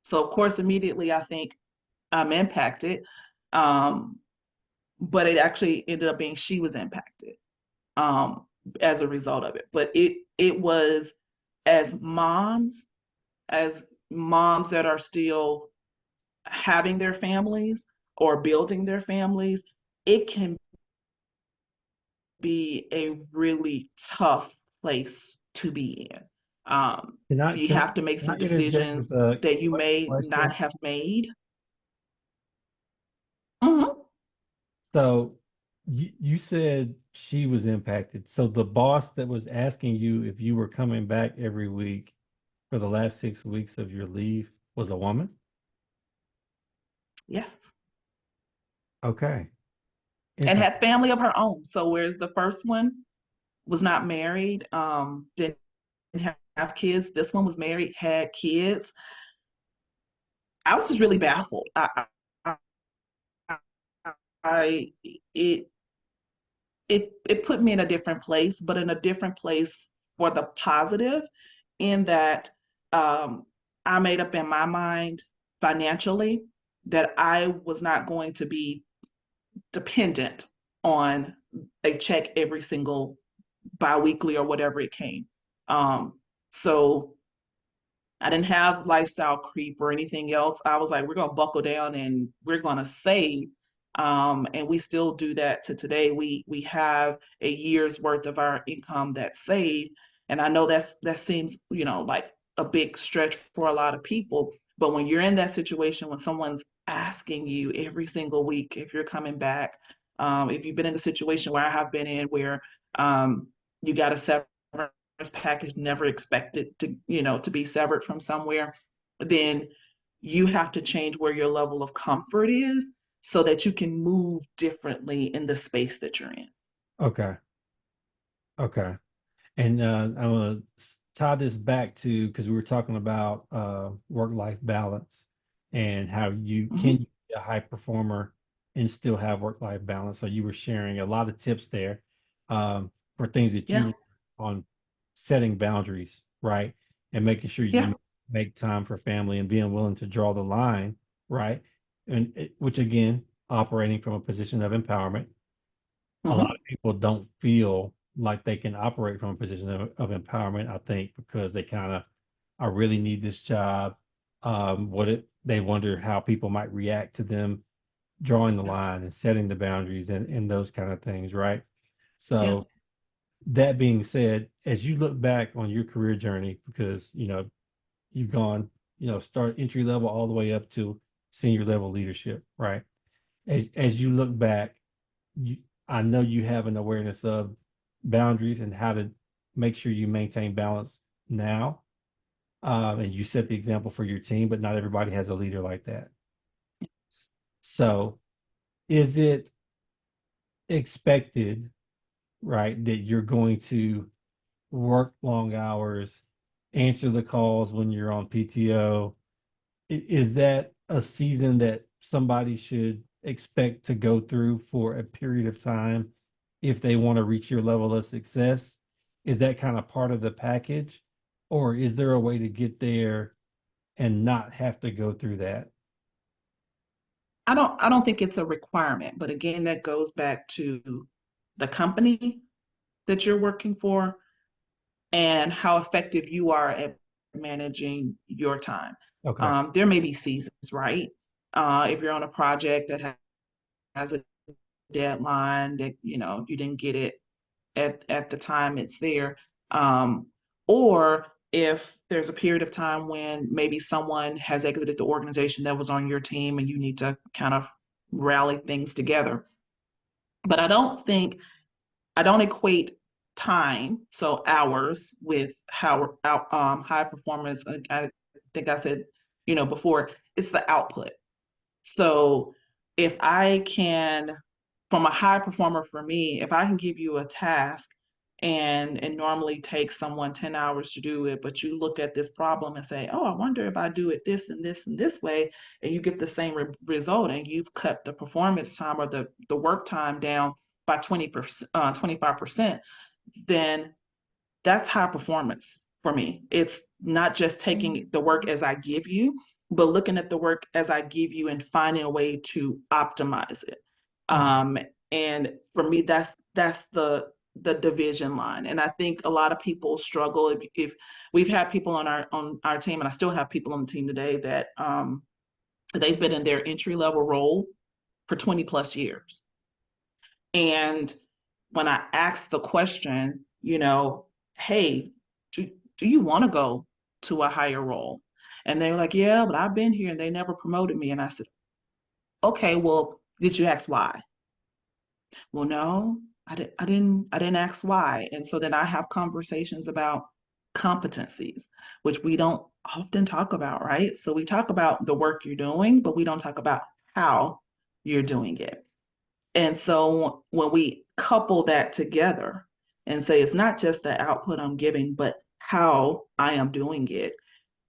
So, of course, immediately I think, I'm impacted. Um, but it actually ended up being she was impacted um, as a result of it. But it was as moms, as moms that are still having their families or building their families, it can be a really tough place to be in. Can I You can I, have to make can I some interject decisions with a that you may not question? have made. Mhm. So you said she was impacted. So the boss that was asking you if you were coming back every week for the last 6 weeks of your leave was a woman? Yes. Okay. And Interesting. had family of her own. So whereas the first one was not married, didn't have kids, this one was married, had kids. I was just really baffled. I, I it it put me in a different place, but in a different place for the positive, in that um, I made up in my mind financially that I was not going to be dependent on a check every single biweekly or whatever it came. Um, so I didn't have lifestyle creep or anything else. I was like, we're gonna buckle down and we're gonna save. And we still do that to today. We have a year's worth of our income that's saved. And I know that seems, like a big stretch for a lot of people. But when you're in that situation, when someone's asking you every single week if you're coming back, if you've been in a situation where I have been in where um, you got a severance package, never expected to be severed from somewhere, then you have to change where your level of comfort is so that you can move differently in the space that you're in. Okay. Okay. And I'm gonna tie this back to because we were talking about work-life balance and how you can Mhm. be a high performer and still have work-life balance. So you were sharing a lot of tips there for things that you Yeah, learned on setting boundaries, right? And making sure yeah. you make time for family and being willing to draw the line, right? Which again, operating from a position of empowerment. A lot Mhm. of people don't feel like they can operate from a position of empowerment, I think, because they kind of, I really need this job. They wonder how people might react to them drawing the Yeah, line and setting the boundaries and those kind of things, right? yeah. So that being said, as you look back on your career journey, because you've gone, start entry level all the way up to senior level leadership, right? As you look back, you, I know you have an awareness of boundaries and how to make sure you maintain balance now. And you set the example for your team, but not everybody has a leader like that. So, is it expected, right, that you're going to work long hours, answer the calls when you're on PTO? Is that a season that somebody should expect to go through for a period of time if they want to reach your level of success? Is that kind of part of the package? Or is there a way to get there and not have to go through that? I don't think it's a requirement, but again, that goes back to the company that you're working for and how effective you are at managing your time. Okay. There may be seasons, right? If you're on a project that has a deadline that you didn't get it at the time it's there, or if there's a period of time when maybe someone has exited the organization that was on your team and you need to kind of rally things together. But I don't equate time, so hours, with how high performance. I think I said, before, it's the output. So if I can, from a high performer for me, if I can give you a task and normally takes someone 10 hours to do it, but you look at this problem and say, oh, I wonder if I do it this and this and this way, and you get the same result, and you've cut the performance time or the work time down by 20%, 25%, then that's high performance for me. It's not just taking the work as I give you, but looking at the work as I give you and finding a way to optimize it. Okay. Um, and for me, that's the division line. And I think a lot of people struggle if we've had people on our team, and I still have people on the team today that they've been in their entry level role for 20 plus years. And when I asked the question, hey, do you want to go to a higher role? And they were like, yeah, but I've been here and they never promoted me. And I said, okay, well, did you ask why? Well, no, I didn't ask why. And so then I have conversations about competencies, which we don't often talk about, right? So we talk about the work you're doing, but we don't talk about how you're doing it. And so when we couple that together and say it's not just the output I'm giving, but how I am doing it,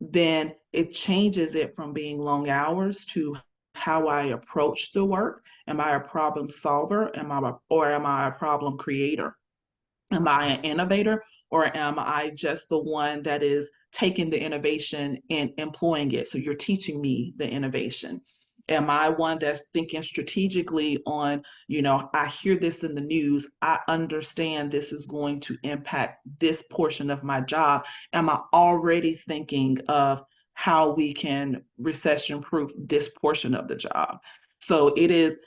then it changes it from being long hours to how I approach the work. Am I a problem solver? Am I a problem creator? Am I an innovator, or am I just the one that is taking the innovation and employing it? So you're teaching me the innovation. Am I one that's thinking strategically on, I hear this in the news, I understand this is going to impact this portion of my job. Am I already thinking of how we can recession proof this portion of the job? So it is,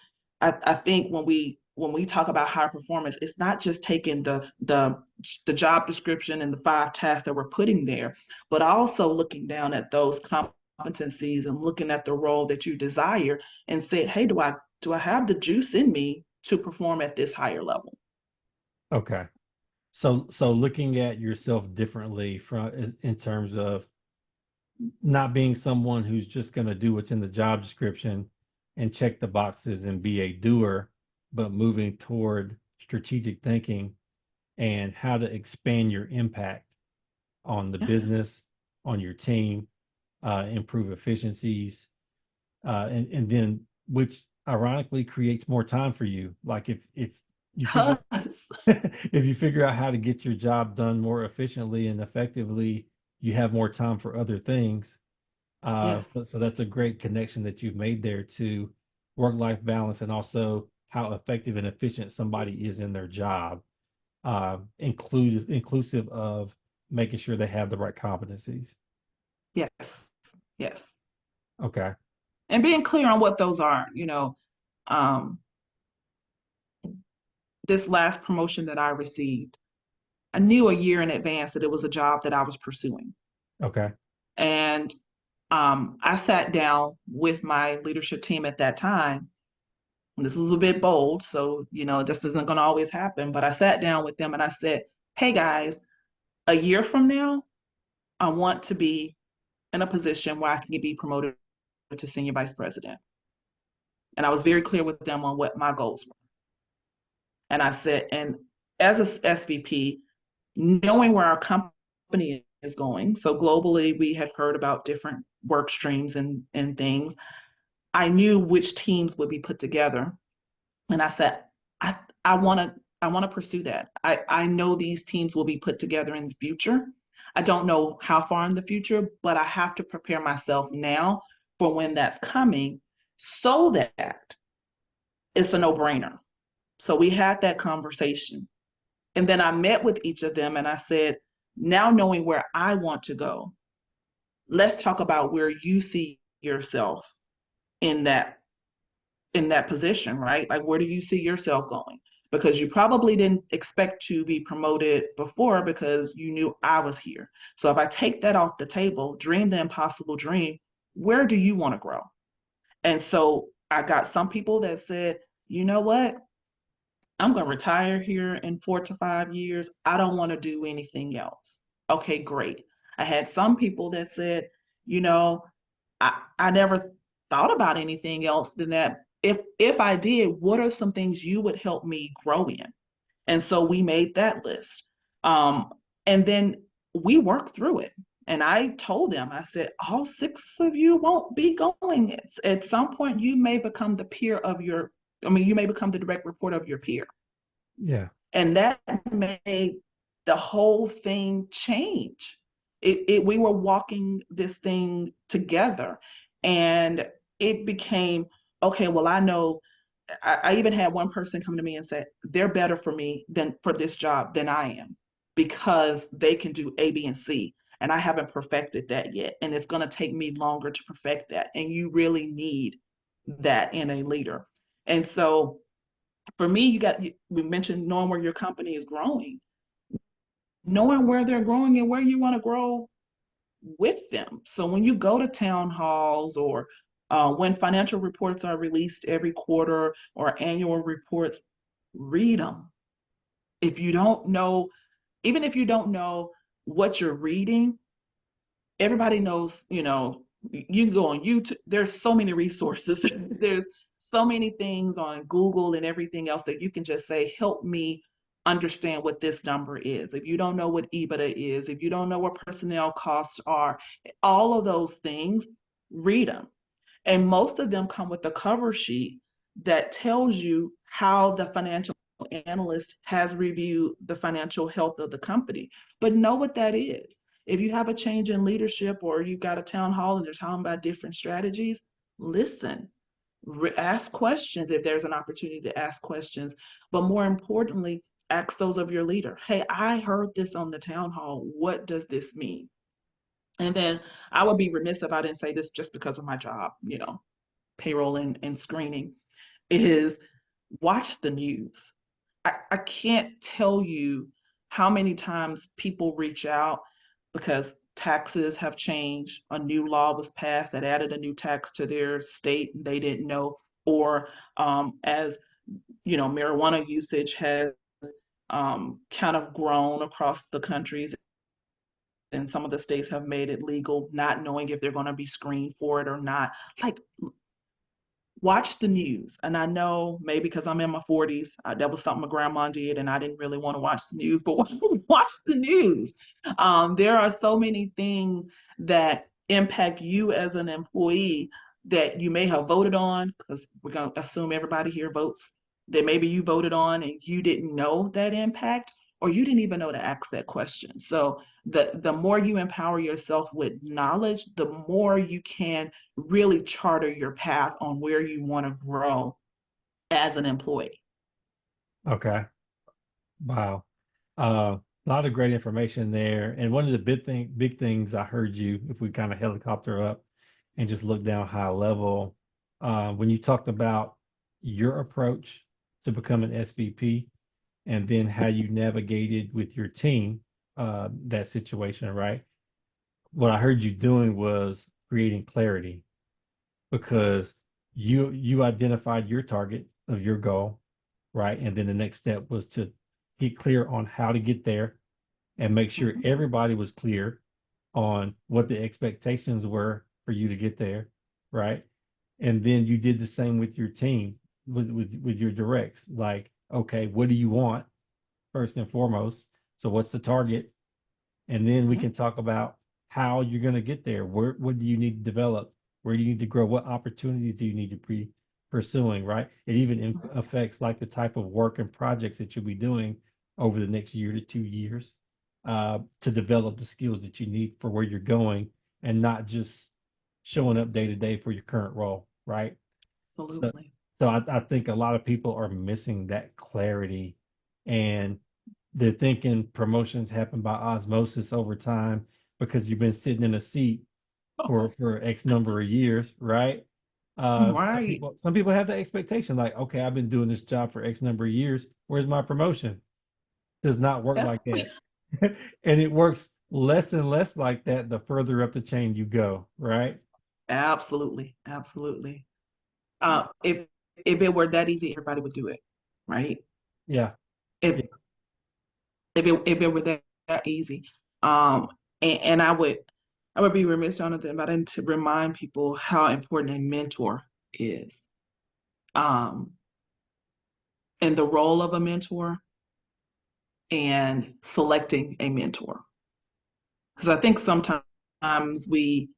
I think when we talk about high performance, it's not just taking the job description and the 5 tasks that we're putting there, but also looking down at those competencies and looking at the role that you desire and say, hey, do I have the juice in me to perform at this higher level? Okay. So looking at yourself differently in terms of not being someone who's just going to do what's in the job description and check the boxes and be a doer, but moving toward strategic thinking and how to expand your impact on the Yeah. business, on your team, improve efficiencies, and then which ironically creates more time for you. Like if you figure Yes. if you figure out how to get your job done more efficiently and effectively, you have more time for other things. So, Yes. so that's a great connection that you've made there to work-life balance and also how effective and efficient somebody is in their job, inclusive of making sure they have the right competencies. Yes. Yes. Okay. And being clear on what those are, um, this last promotion that I received, I knew a year in advance that it was a job that I was pursuing. Okay. And I sat down with my leadership team at that time. This was a bit bold, so this isn't going to always happen. But I sat down with them and I said, "Hey guys, a year from now, I want to be in a position where I can be promoted to senior vice president." And I was very clear with them on what my goals were. And I said, and as a SVP, knowing where our company is going, so globally we had heard about different work streams and things. I knew which teams would be put together. And I said, I I want to I want to pursue that. I know these teams will be put together in the future. I don't know how far in the future, but I have to prepare myself now for when that's coming so that it's a no-brainer. So we had that conversation. And then I met with each of them and I said, now knowing where I want to go, let's talk about where you see yourself in that position, right? Like, where do you see yourself going? Because you probably didn't expect to be promoted before because you knew I was here. So if I take that off the table, dream the impossible dream, where do you want to grow? And so I got some people that said, you know what? I'm going to retire here in 4 to 5 years. I don't want to do anything else. Okay, great. I had some people that said, you know, I never thought about anything else than that. If I did, what are some things you would help me grow in? And so we made that list. Um, and then we worked through it. And I told them, I said, all 6 of you won't be going. At some point, you may become the peer of your, I mean, you may become the direct report of your peer. Yeah. And that made the whole thing change. We were walking this thing together. And it became, okay, well, I know I even had one person come to me and say, they're better for me than for this job than I am because they can do A, B, and C. And I haven't perfected that yet. And it's going to take me longer to perfect that. And you really need that in a leader. And so for me, we mentioned knowing where your company is growing, knowing where they're growing and where you want to grow with them. So when you go to town halls or when financial reports are released every quarter or annual reports, read them. If you don't know, even if you don't know what you're reading, everybody knows, you can go on YouTube. There's so many resources. There's so many things on Google and everything else that you can just say, help me understand what this number is. If you don't know what EBITDA is, if you don't know what personnel costs are, all of those things, read them. And most of them come with a cover sheet that tells you how the financial analyst has reviewed the financial health of the company. But know what that is. If you have a change in leadership or you've got a town hall and they're talking about different strategies, listen, ask questions if there's an opportunity to ask questions. But more importantly, ask those of your leader. Hey, I heard this on the town hall. What does this mean? And then I would be remiss if I didn't say this just because of my job, payroll and screening, is watch the news. I can't tell you how many times people reach out because taxes have changed. A new law was passed that added a new tax to their state and they didn't know. Or as marijuana usage has kind of grown across the countries, and some of the states have made it legal, not knowing if they're going to be screened for it or not. Like, watch the news. And I know maybe because I'm in my 40s, that was something my grandma did, and I didn't really want to watch the news, but watch the news. There are so many things that impact you as an employee that you may have voted on, because we're going to assume everybody here votes, that maybe you voted on and you didn't know that impact, or you didn't even know to ask that question. So the more you empower yourself with knowledge, the more you can really charter your path on where you want to grow as an employee. Okay. Wow. A lot of great information there. And one of the big things I heard you, if we kind of helicopter up and just look down high level, when you talked about your approach to become an SVP and then how you navigated with your team, that situation, right? What I heard you doing was creating clarity because you identified your target of your goal, right? And then the next step was to get clear on how to get there and make sure everybody was clear on what the expectations were for you to get there, right? And then you did the same with your team, with your directs. Like, okay, what do you want first and foremost? So what's the target? And then we can talk about how you're going to get there. What do you need to develop? Where do you need to grow? What opportunities do you need to be pursuing, right? It even affects like the type of work and projects that you'll be doing over the next year to 2 years, to develop the skills that you need for where you're going and not just showing up day to day for your current role, right? So, Absolutely. so I think a lot of people are missing that clarity, and they're thinking promotions happen by osmosis over time because you've been sitting in a seat for X number of years, right? Right. Some people have the expectation like, okay, I've been doing this job for X number of years. Where's my promotion? Does not work Yeah. like that. And it works less and less like that the further up the chain you go, right? Absolutely. Absolutely. If it were that easy, everybody would do it, right? Yeah. If Yeah. if it were that easy. Um, and I would be remiss, Jonathan, if I didn't to remind people how important a mentor is. Um, and the role of a mentor and selecting a mentor. Because I think sometimes we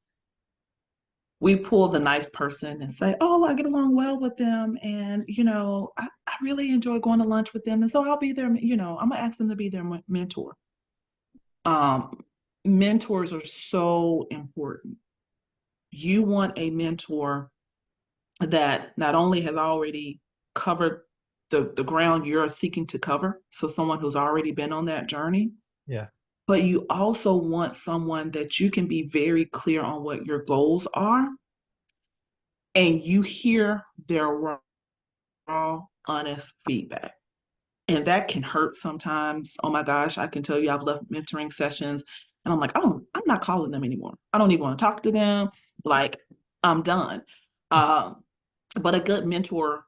pull the nice person and say, oh, I get along well with them. And, I really enjoy going to lunch with them. And so I'll be there, I'm gonna ask them to be their mentor. Um, Mentors are so important. You want a mentor that not only has already covered the ground you're seeking to cover, so someone who's already been on that journey, Yeah. but you also want someone that you can be very clear on what your goals are and you hear their raw, honest feedback. And that can hurt sometimes. Oh my gosh, I can tell you I've left mentoring sessions and I'm like, oh, I'm not calling them anymore. I don't even want to talk to them. Like, I'm done. Um, but a good mentor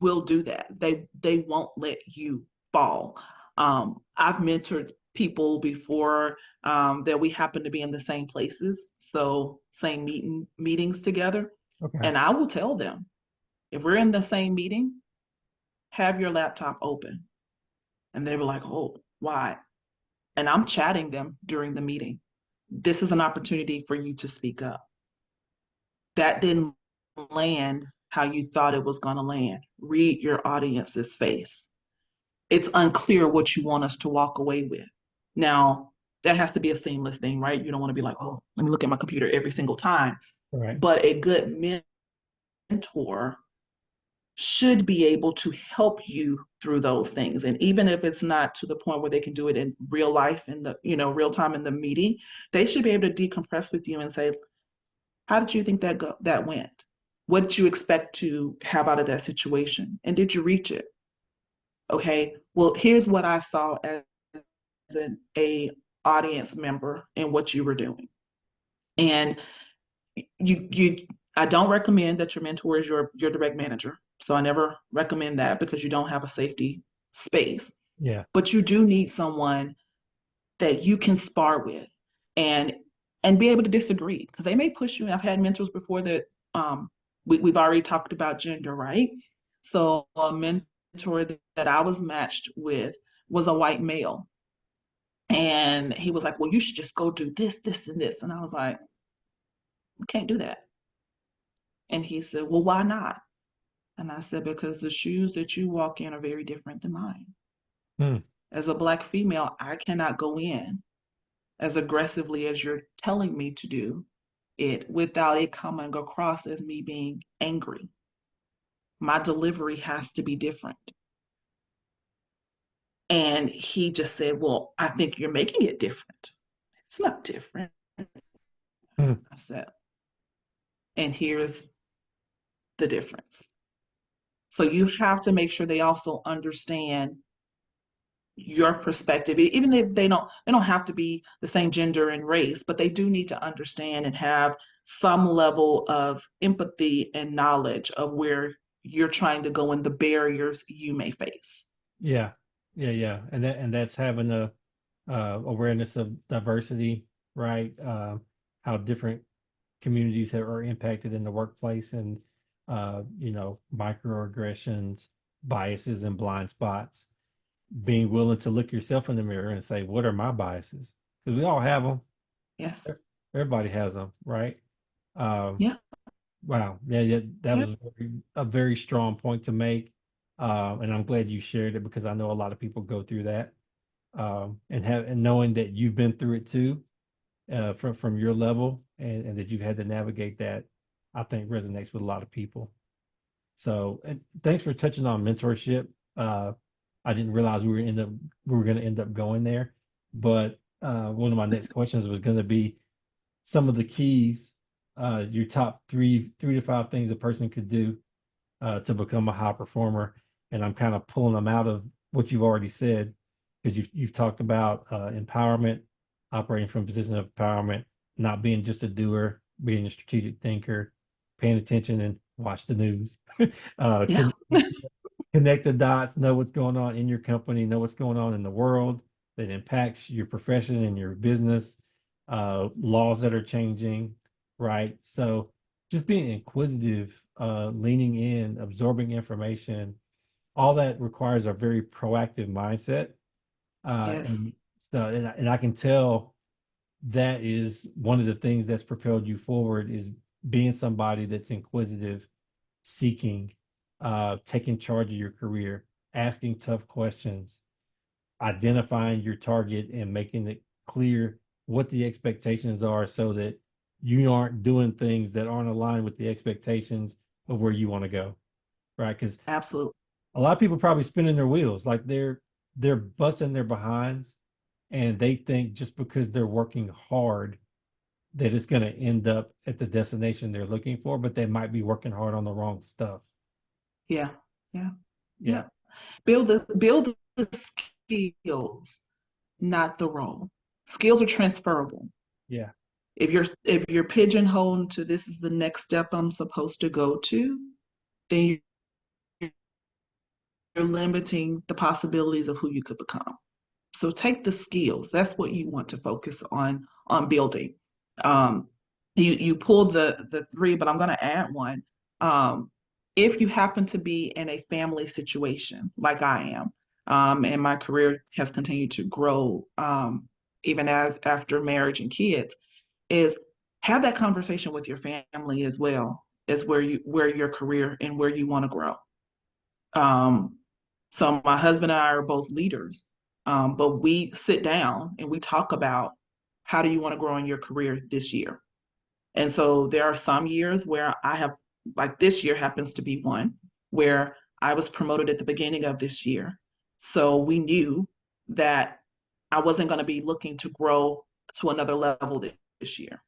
will do that. They won't let you fall. I've mentored people before that we happen to be in the same places, so same meetings together. Okay. And I will tell them if we're in the same meeting, have your laptop open. And they were like, oh, why? And I'm chatting them during the meeting. This is an opportunity for you to speak up. That didn't land how you thought it was going to land. Read your audience's face. It's unclear what you want us to walk away with. Now, that has to be a seamless thing, right? You don't want to be like, oh, let me look at my computer every single time. All right. But a good mentor should be able to help you through those things. And even if it's not to the point where they can do it in real life in the, real time in the meeting, they should be able to decompress with you and say, how did you think that went? What did you expect to have out of that situation? And did you reach it? Okay. Well, here's what I saw as a audience member in what you were doing. And you I don't recommend that your mentor is your direct manager. So I never recommend that because you don't have a safety space. Yeah. But you do need someone that you can spar with and and be able to disagree because they may push you. I've had mentors before that we've already talked about gender, right? So a mentor that I was matched with was a white male. And he was like, well, you should just go do this, this, and this. And I was like, I can't do that. And he said, well, why not? And I said, because the shoes that you walk in are very different than mine. Hmm. As a Black female, I cannot go in as aggressively as you're telling me to do it without it coming across as me being angry. My delivery has to be different. And he just said, well, I think you're making it different. It's not different. Hmm. I said, and here's the difference. So you have to make sure they also understand your perspective, even if they don't have to be the same gender and race, but they do need to understand and have some level of empathy and knowledge of where you're trying to go and the barriers you may face. Yeah. Yeah. Yeah. And that's having a awareness of diversity, right? How different communities are impacted in the workplace and microaggressions, biases, and blind spots. Being willing to look yourself in the mirror and say, what are my biases? Because we all have them. Yes. Everybody has them, right? Um, Yeah. wow. Yeah, yeah, that Yeah. was a very strong point to make. And I'm glad you shared it because I know a lot of people go through that. And knowing that you've been through it too, from your level and that you've had to navigate that, I think resonates with a lot of people. So, and thanks for touching on mentorship. Uh, I didn't realize we were going to end up going there, but one of my next questions was going to be some of the keys, your top three to five things a person could do to become a high performer, and I'm kind of pulling them out of what you've already said because you've talked about empowerment, operating from a position of empowerment, not being just a doer, being a strategic thinker, paying attention and watch the news. uh, Yeah. connect the dots, know what's going on in your company, know what's going on in the world that impacts your profession and your business, laws that are changing, right? So just being inquisitive, leaning in, absorbing information, all that requires a very proactive mindset. And Yes. so, and I can tell that is one of the things that's propelled you forward is being somebody that's inquisitive, seeking, taking charge of your career, asking tough questions, identifying your target and making it clear what the expectations are so that you aren't doing things that aren't aligned with the expectations of where you want to go, right? Because Absolutely. a lot of people probably spinning their wheels, like they're busting their behinds, and they think just because they're working hard that it's going to end up at the destination they're looking for, but they might be working hard on the wrong stuff. Yeah. Yeah. Yeah, Yeah. Build the skills, not the role. Skills are transferable. yeah, If you're pigeonholed to this is the next step I'm supposed to go to, then you're limiting the possibilities of who you could become. So take the skills. That's what you want to focus on building. Um, you pulled the three, but I'm going to add one. Um, if you happen to be in a family situation like I am, and my career has continued to grow, even as after marriage and kids, is have that conversation with your family as well as where your career and where you want to grow. Um, so my husband and I are both leaders, but we sit down and we talk about how do you want to grow in your career this year. And so there are some years where I have, like this year happens to be one where I was promoted at the beginning of this year. So we knew that I wasn't going to be looking to grow to another level this year.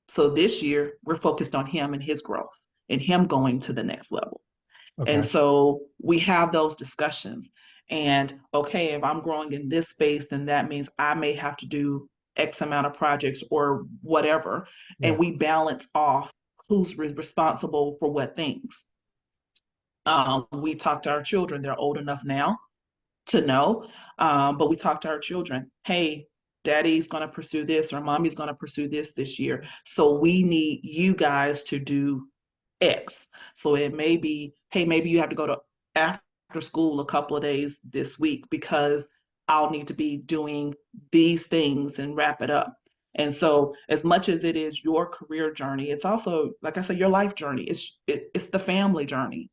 So this year we're focused on him and his growth and him going to the next level. And okay, so we have those discussions. And okay, if I'm growing in this space, then that means I may have to do X amount of projects or whatever. And yeah, we balance off who's responsible for what things. We talk to our children, they're old enough now to know, but we talk to our children, hey, daddy's going to pursue this or mommy's going to pursue this year. So we need you guys to do X. So it may be, hey, maybe you have to go to after school a couple of days this week because I'll need to be doing these things and wrap it up. And so, as much as it is your career journey, it's also, like I said, your life journey. It's the family journey.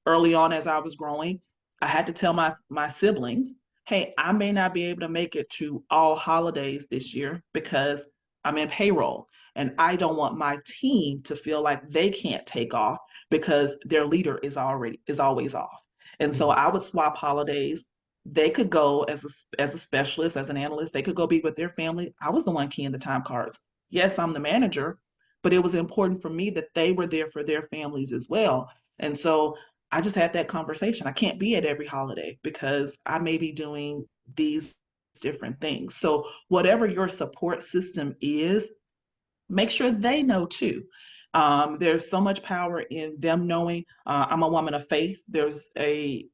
Early on, as I was growing, I had to tell my siblings, "Hey, I may not be able to make it to all holidays this year because I'm in payroll." And I don't want my team to feel like they can't take off because their leader is always off. And so yeah, I would swap holidays. They could go as a specialist, as an analyst, they could go be with their family. I was the one keying the time cards. Yes, I'm the manager, but it was important for me that they were there for their families as well. And so I just had that conversation. I can't be at every holiday because I may be doing these different things. So whatever your support system is, make sure they know too. There's so much power in them knowing. I'm a woman of faith. There's a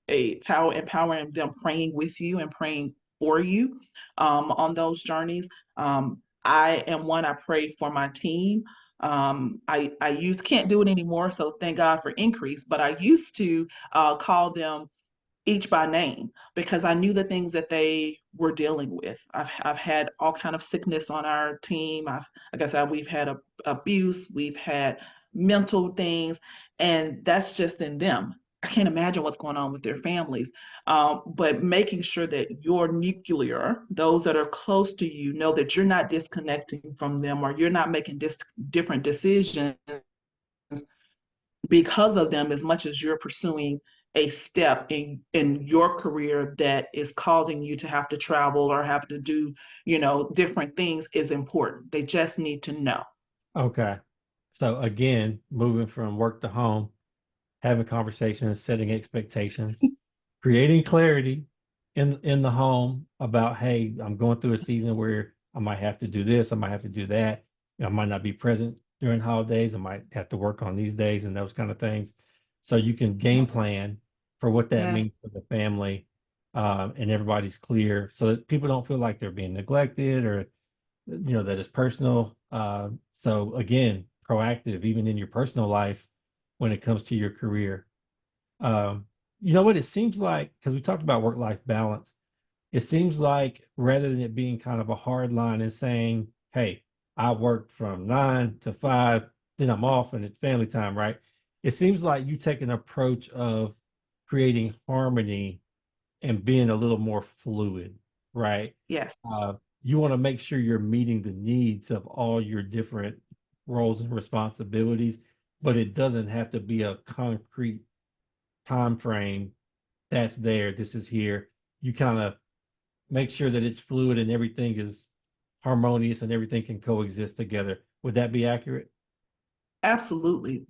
power in them praying with you and praying for you on those journeys. I am one. I pray for my team. I used can't do it anymore, so thank God for increase. But I used to call them each by name because I knew the things that they were dealing with. I've had all kind of sickness on our team. Like I said, we've had abuse, we've had mental things, and that's just in them. I can't imagine what's going on with their families. But making sure that your nuclear, those that are close to you, know that you're not disconnecting from them or you're not making different decisions because of them as much as you're pursuing a step in your career that is causing you to have to travel or have to do different things is important. They just need to know. okay. So again, moving from work to home, having conversations, setting expectations, creating clarity in the home about, hey, I'm going through a season where I might have to do this, I might have to do that. I might not be present during holidays. I might have to work on these days and those kind of things. So you can game plan for what that Yes. means for the family, and everybody's clear so that people don't feel like they're being neglected or that it's personal. So again, proactive even in your personal life when it comes to your career. You know what? It seems like, because we talked about work-life balance, it seems like rather than it being kind of a hard line and saying, hey, I work from 9 to 5, then I'm off and it's family time, right? It seems like you take an approach of creating harmony and being a little more fluid, right? Yes. You want to make sure you're meeting the needs of all your different roles and responsibilities, but it doesn't have to be a concrete time frame that's there. This is here. You kind of make sure that it's fluid and everything is harmonious and everything can coexist together. Would that be accurate? Absolutely.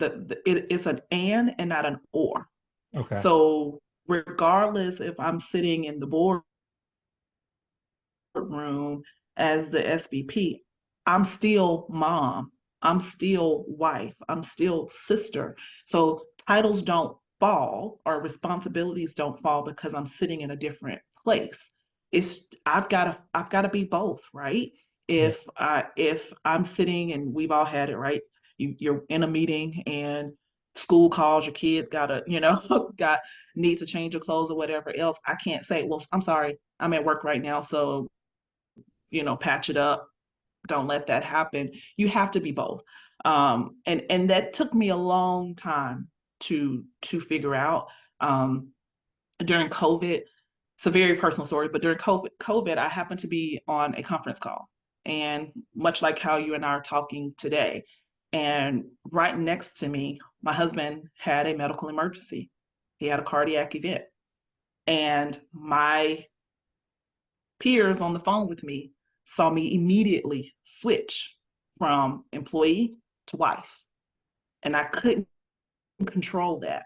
It's an and not an or. Okay. So regardless if I'm sitting in the boardroom as the SVP, I'm still mom. I'm still wife. I'm still sister. So titles don't fall or responsibilities don't fall because I'm sitting in a different place. It's I've got to be both, right? Yeah. If I'm sitting and we've all had it, right? You're in a meeting and school calls, your kid gotta, got needs to change your clothes or whatever else. I can't say, well, I'm sorry, I'm at work right now, so patch it up. Don't let that happen. You have to be both. And that took me a long time to figure out. Um, During COVID, it's a very personal story, but during COVID, I happened to be on a conference call, and much like how you and I are talking today, and right next to me, my husband had a medical emergency. He had a cardiac event, and my peers on the phone with me saw me immediately switch from employee to wife. And I couldn't control that.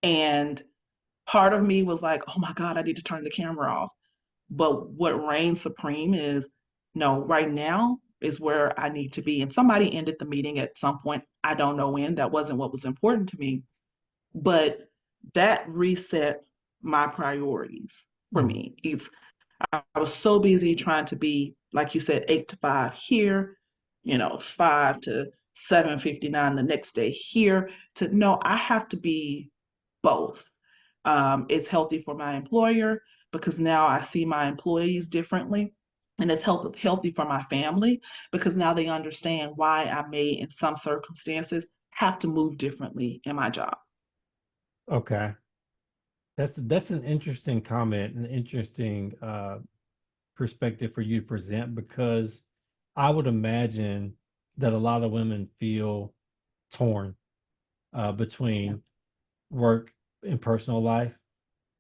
And part of me was like, oh my God, I need to turn the camera off. But what reigned supreme is no, right now is where I need to be. And somebody ended the meeting at some point. I don't know when. That wasn't what was important to me. But that reset my priorities for Mhm. me. I was so busy trying to be, like you said, 8 to 5 here, 5 to 7:59 the next day here. To no, I have to be both. It's healthy for my employer because now I see my employees differently. And it's healthy for my family because now they understand why I may, in some circumstances, have to move differently in my job. Okay. That's an interesting comment, an interesting perspective for you to present because I would imagine that a lot of women feel torn Yeah. between work and personal life,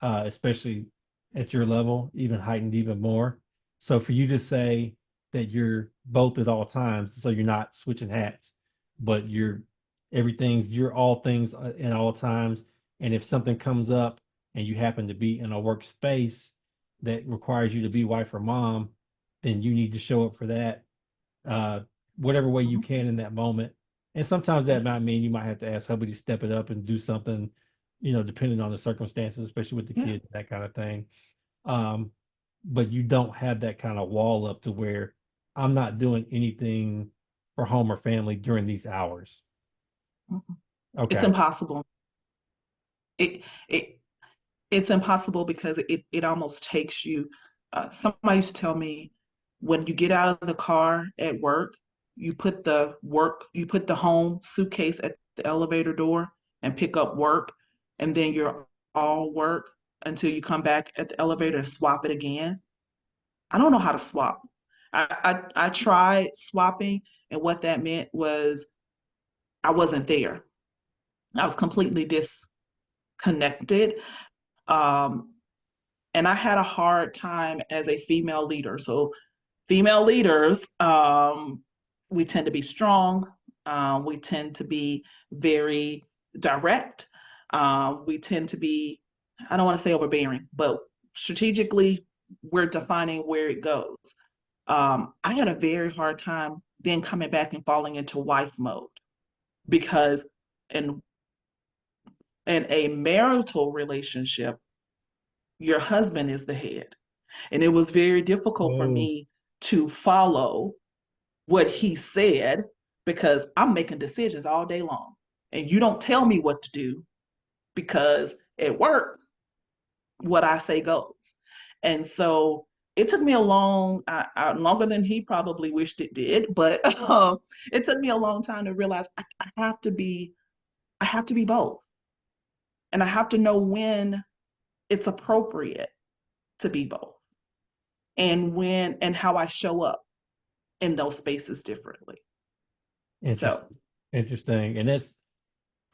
especially at your level, even heightened even more. So for you to say that you're both at all times, so you're not switching hats, but you're all things in all times. And if something comes up and you happen to be in a workspace that requires you to be wife or mom, then you need to show up for that, uh, whatever way you Mhm. can in that moment. And sometimes that Yeah. might mean you might have to ask hubby to step it up and do something, depending on the circumstances, especially with the Yeah. kids, that kind of thing. Um, but you don't have that kind of wall up to where I'm not doing anything for home or family during these hours. Mhm. It's Okay. impossible. It, it, it's impossible because it almost takes you. Somebody used to tell me when you get out of the car at work, you put the home suitcase at the elevator door and pick up work, and then you're all work until you come back at the elevator and swap it again. I don't know how to swap. I tried swapping, and what that meant was I wasn't there. I was completely disconnected. Um, and I had a hard time as a female leader. So female leaders, we tend to be strong. We tend to be very direct. We tend to be, I don't want to say overbearing, but strategically, we're defining where it goes. I had a very hard time then coming back and falling into wife mode because in in a marital relationship, your husband is the head. And it was very difficult for Oh, me to follow what he said because I'm making decisions all day long. And you don't tell me what to do because at work, what I say goes. And so it took me longer than he probably wished it did, but it took me a long time to realize I have to be both. And I have to know when it's appropriate to be both and when and how I show up in those spaces differently. Interesting. So Interesting. And that's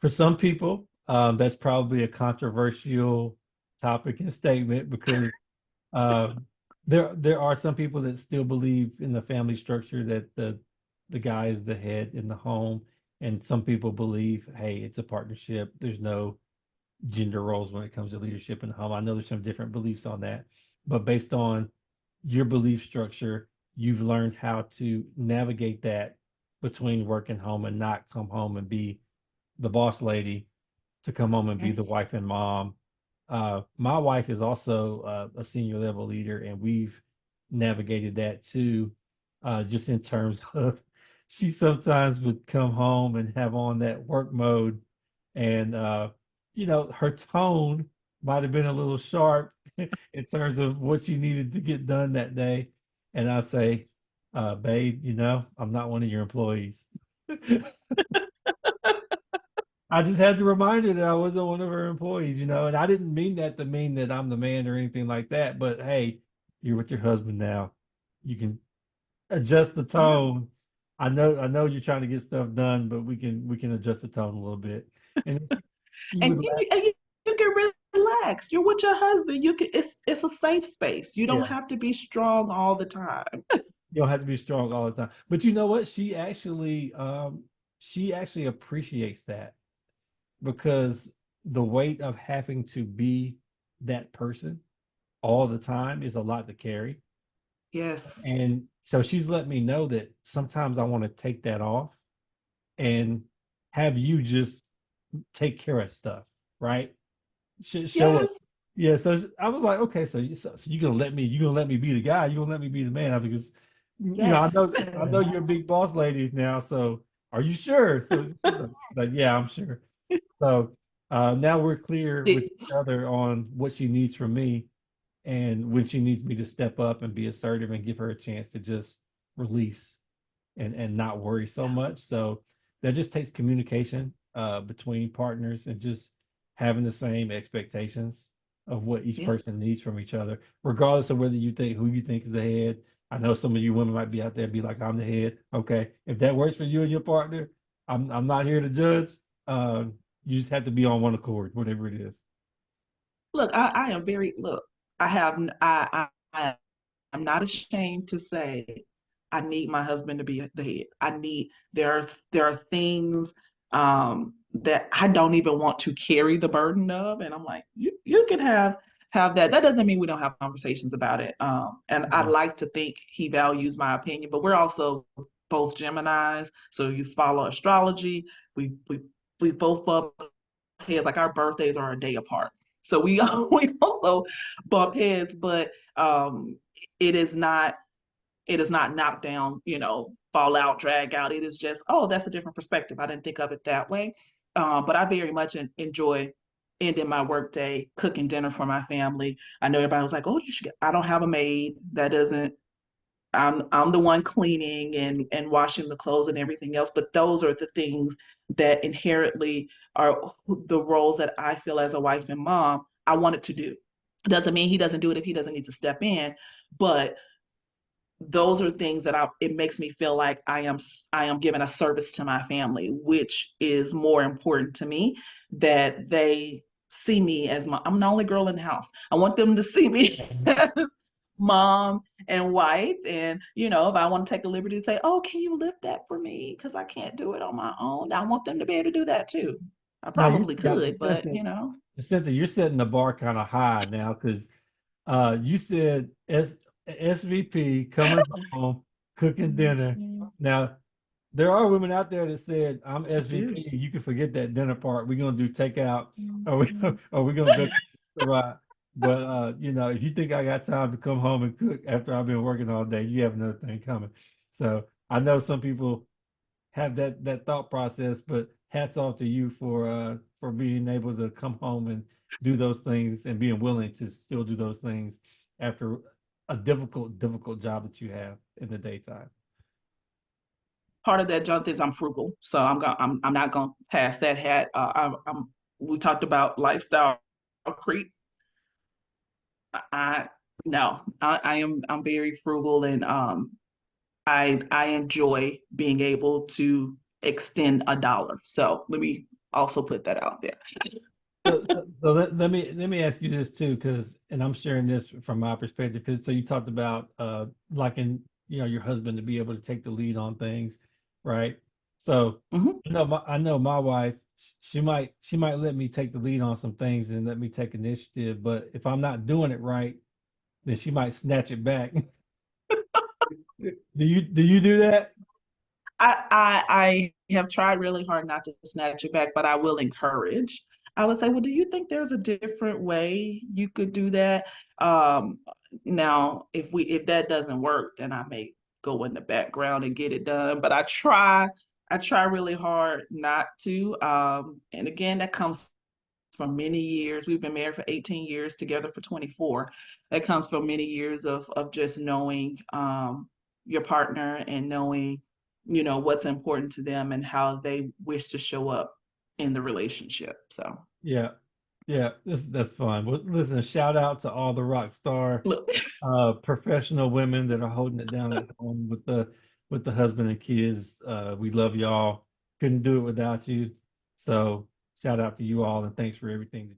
for some people, that's probably a controversial topic and statement because uh, there are some people that still believe in the family structure that the guy is the head in the home, and some people believe, hey, it's a partnership. There's no gender roles when it comes to leadership in the home. I know there's some different beliefs on that, but based on your belief structure, you've learned how to navigate that between work and home and not come home and be the boss lady, to come home and be the yes, wife and mom. My wife is also a senior level leader, and we've navigated that too, just in terms of she sometimes would come home and have on that work mode, and her tone might have been a little sharp in terms of what she needed to get done that day. And I say, babe, I'm not one of your employees. I just had to remind her that I wasn't one of her employees, and I didn't mean that to mean that I'm the man or anything like that. But hey, you're with your husband now. You can adjust the yeah. tone. I know you're trying to get stuff done, but we can adjust the tone a little bit. And she And would you, laugh. and you can relax. You're with your husband. You can. It's a safe space. You don't Yeah, have to be strong all the time. you don't have to be strong all the time. But you know what? She actually appreciates that because the weight of having to be that person all the time is a lot to carry. Yes. And so she's let me know that sometimes I want to take that off and have you just take care of stuff, right? Show up. Yes. Yeah. So I was like, okay, so you're gonna let me be the guy. You're gonna let me be the man because I Yes. know you're a big boss lady now. So are you sure? So she's like, yeah, I'm sure. So now we're clear with Did- each other on what she needs from me and when she needs me to step up and be assertive and give her a chance to just release and not worry so much. So that just takes communication between partners and just having the same expectations of what each Yeah. person needs from each other, regardless of whether you think who you think is the head. I know some of you women might be out there and be like, I'm the head. Okay. If that works for you and your partner, I'm not here to judge. Uh, you just have to be on one accord, whatever it is. Look, I am very look. I have I I'm not ashamed to say I need my husband to be the head. There are things that I don't even want to carry the burden of, and I'm like, you can have that. That doesn't mean we don't have conversations about it. And I Yeah. like to think he values my opinion, but we're also both Geminis, so you follow astrology. We we both bump heads, like our birthdays are a day apart. So we we also bump heads, but it is not it is not knocked down, fall out, drag out. It is just, oh, that's a different perspective. I didn't think of it that way. But I very much enjoy ending my workday cooking dinner for my family. I know everybody was like, oh, you should I don't have a maid. That doesn't I'm the one cleaning and washing the clothes and everything else. But those are the things that inherently are the roles that I feel as a wife and mom I wanted to do. Doesn't mean he doesn't do it if he doesn't need to step in, but those are things that it makes me feel like I am giving a service to my family, which is more important to me, that they see me as I'm the only girl in the house. I want them to see me as mom and wife. And if I want to take a liberty to say, oh, can you lift that for me, because I can't do it on my own, I want them to be able to do that too. I Now you probably got could, but Jacinta, you're setting the bar kind of high now because you said SVP coming home, cooking dinner. Now, there are women out there that said, I'm I do. SVP. You can forget that dinner part. We're gonna do takeout, or we're gonna go to the restaurant. But if you think I got time to come home and cook after I've been working all day, you have another thing coming. So I know some people have that thought process, but hats off to you for being able to come home and do those things and being willing to still do those things after a difficult job that you have in the daytime. Part of that, Jonathan, is I'm frugal, so I'm not gonna pass that hat. We talked about lifestyle creep. I no, I'm very frugal, and I enjoy being able to extend a dollar. So let me also put that out there. So let me ask you this too, because and I'm sharing this from my perspective, because so you talked about liking your husband to be able to take the lead on things, right? So Mhm. I know my wife, she might let me take the lead on some things and let me take initiative, but if I'm not doing it right, then she might snatch it back. Do you do that? I have tried really hard not to snatch it back, but I will encourage. I would say, well, do you think there's a different way you could do that? Um, Now, if that doesn't work, then I may go in the background and get it done. But I try really hard not to. And again, that comes from many years. We've been married for 18 years, together for 24. That comes from many years of just knowing your partner and knowing, what's important to them and how they wish to show up in the relationship. So Yeah, yeah, that's fun. Well, listen, shout out to all the rock star look, professional women that are holding it down at home with the husband and kids. We love y'all. Couldn't do it without you. So shout out to you all and thanks for everything.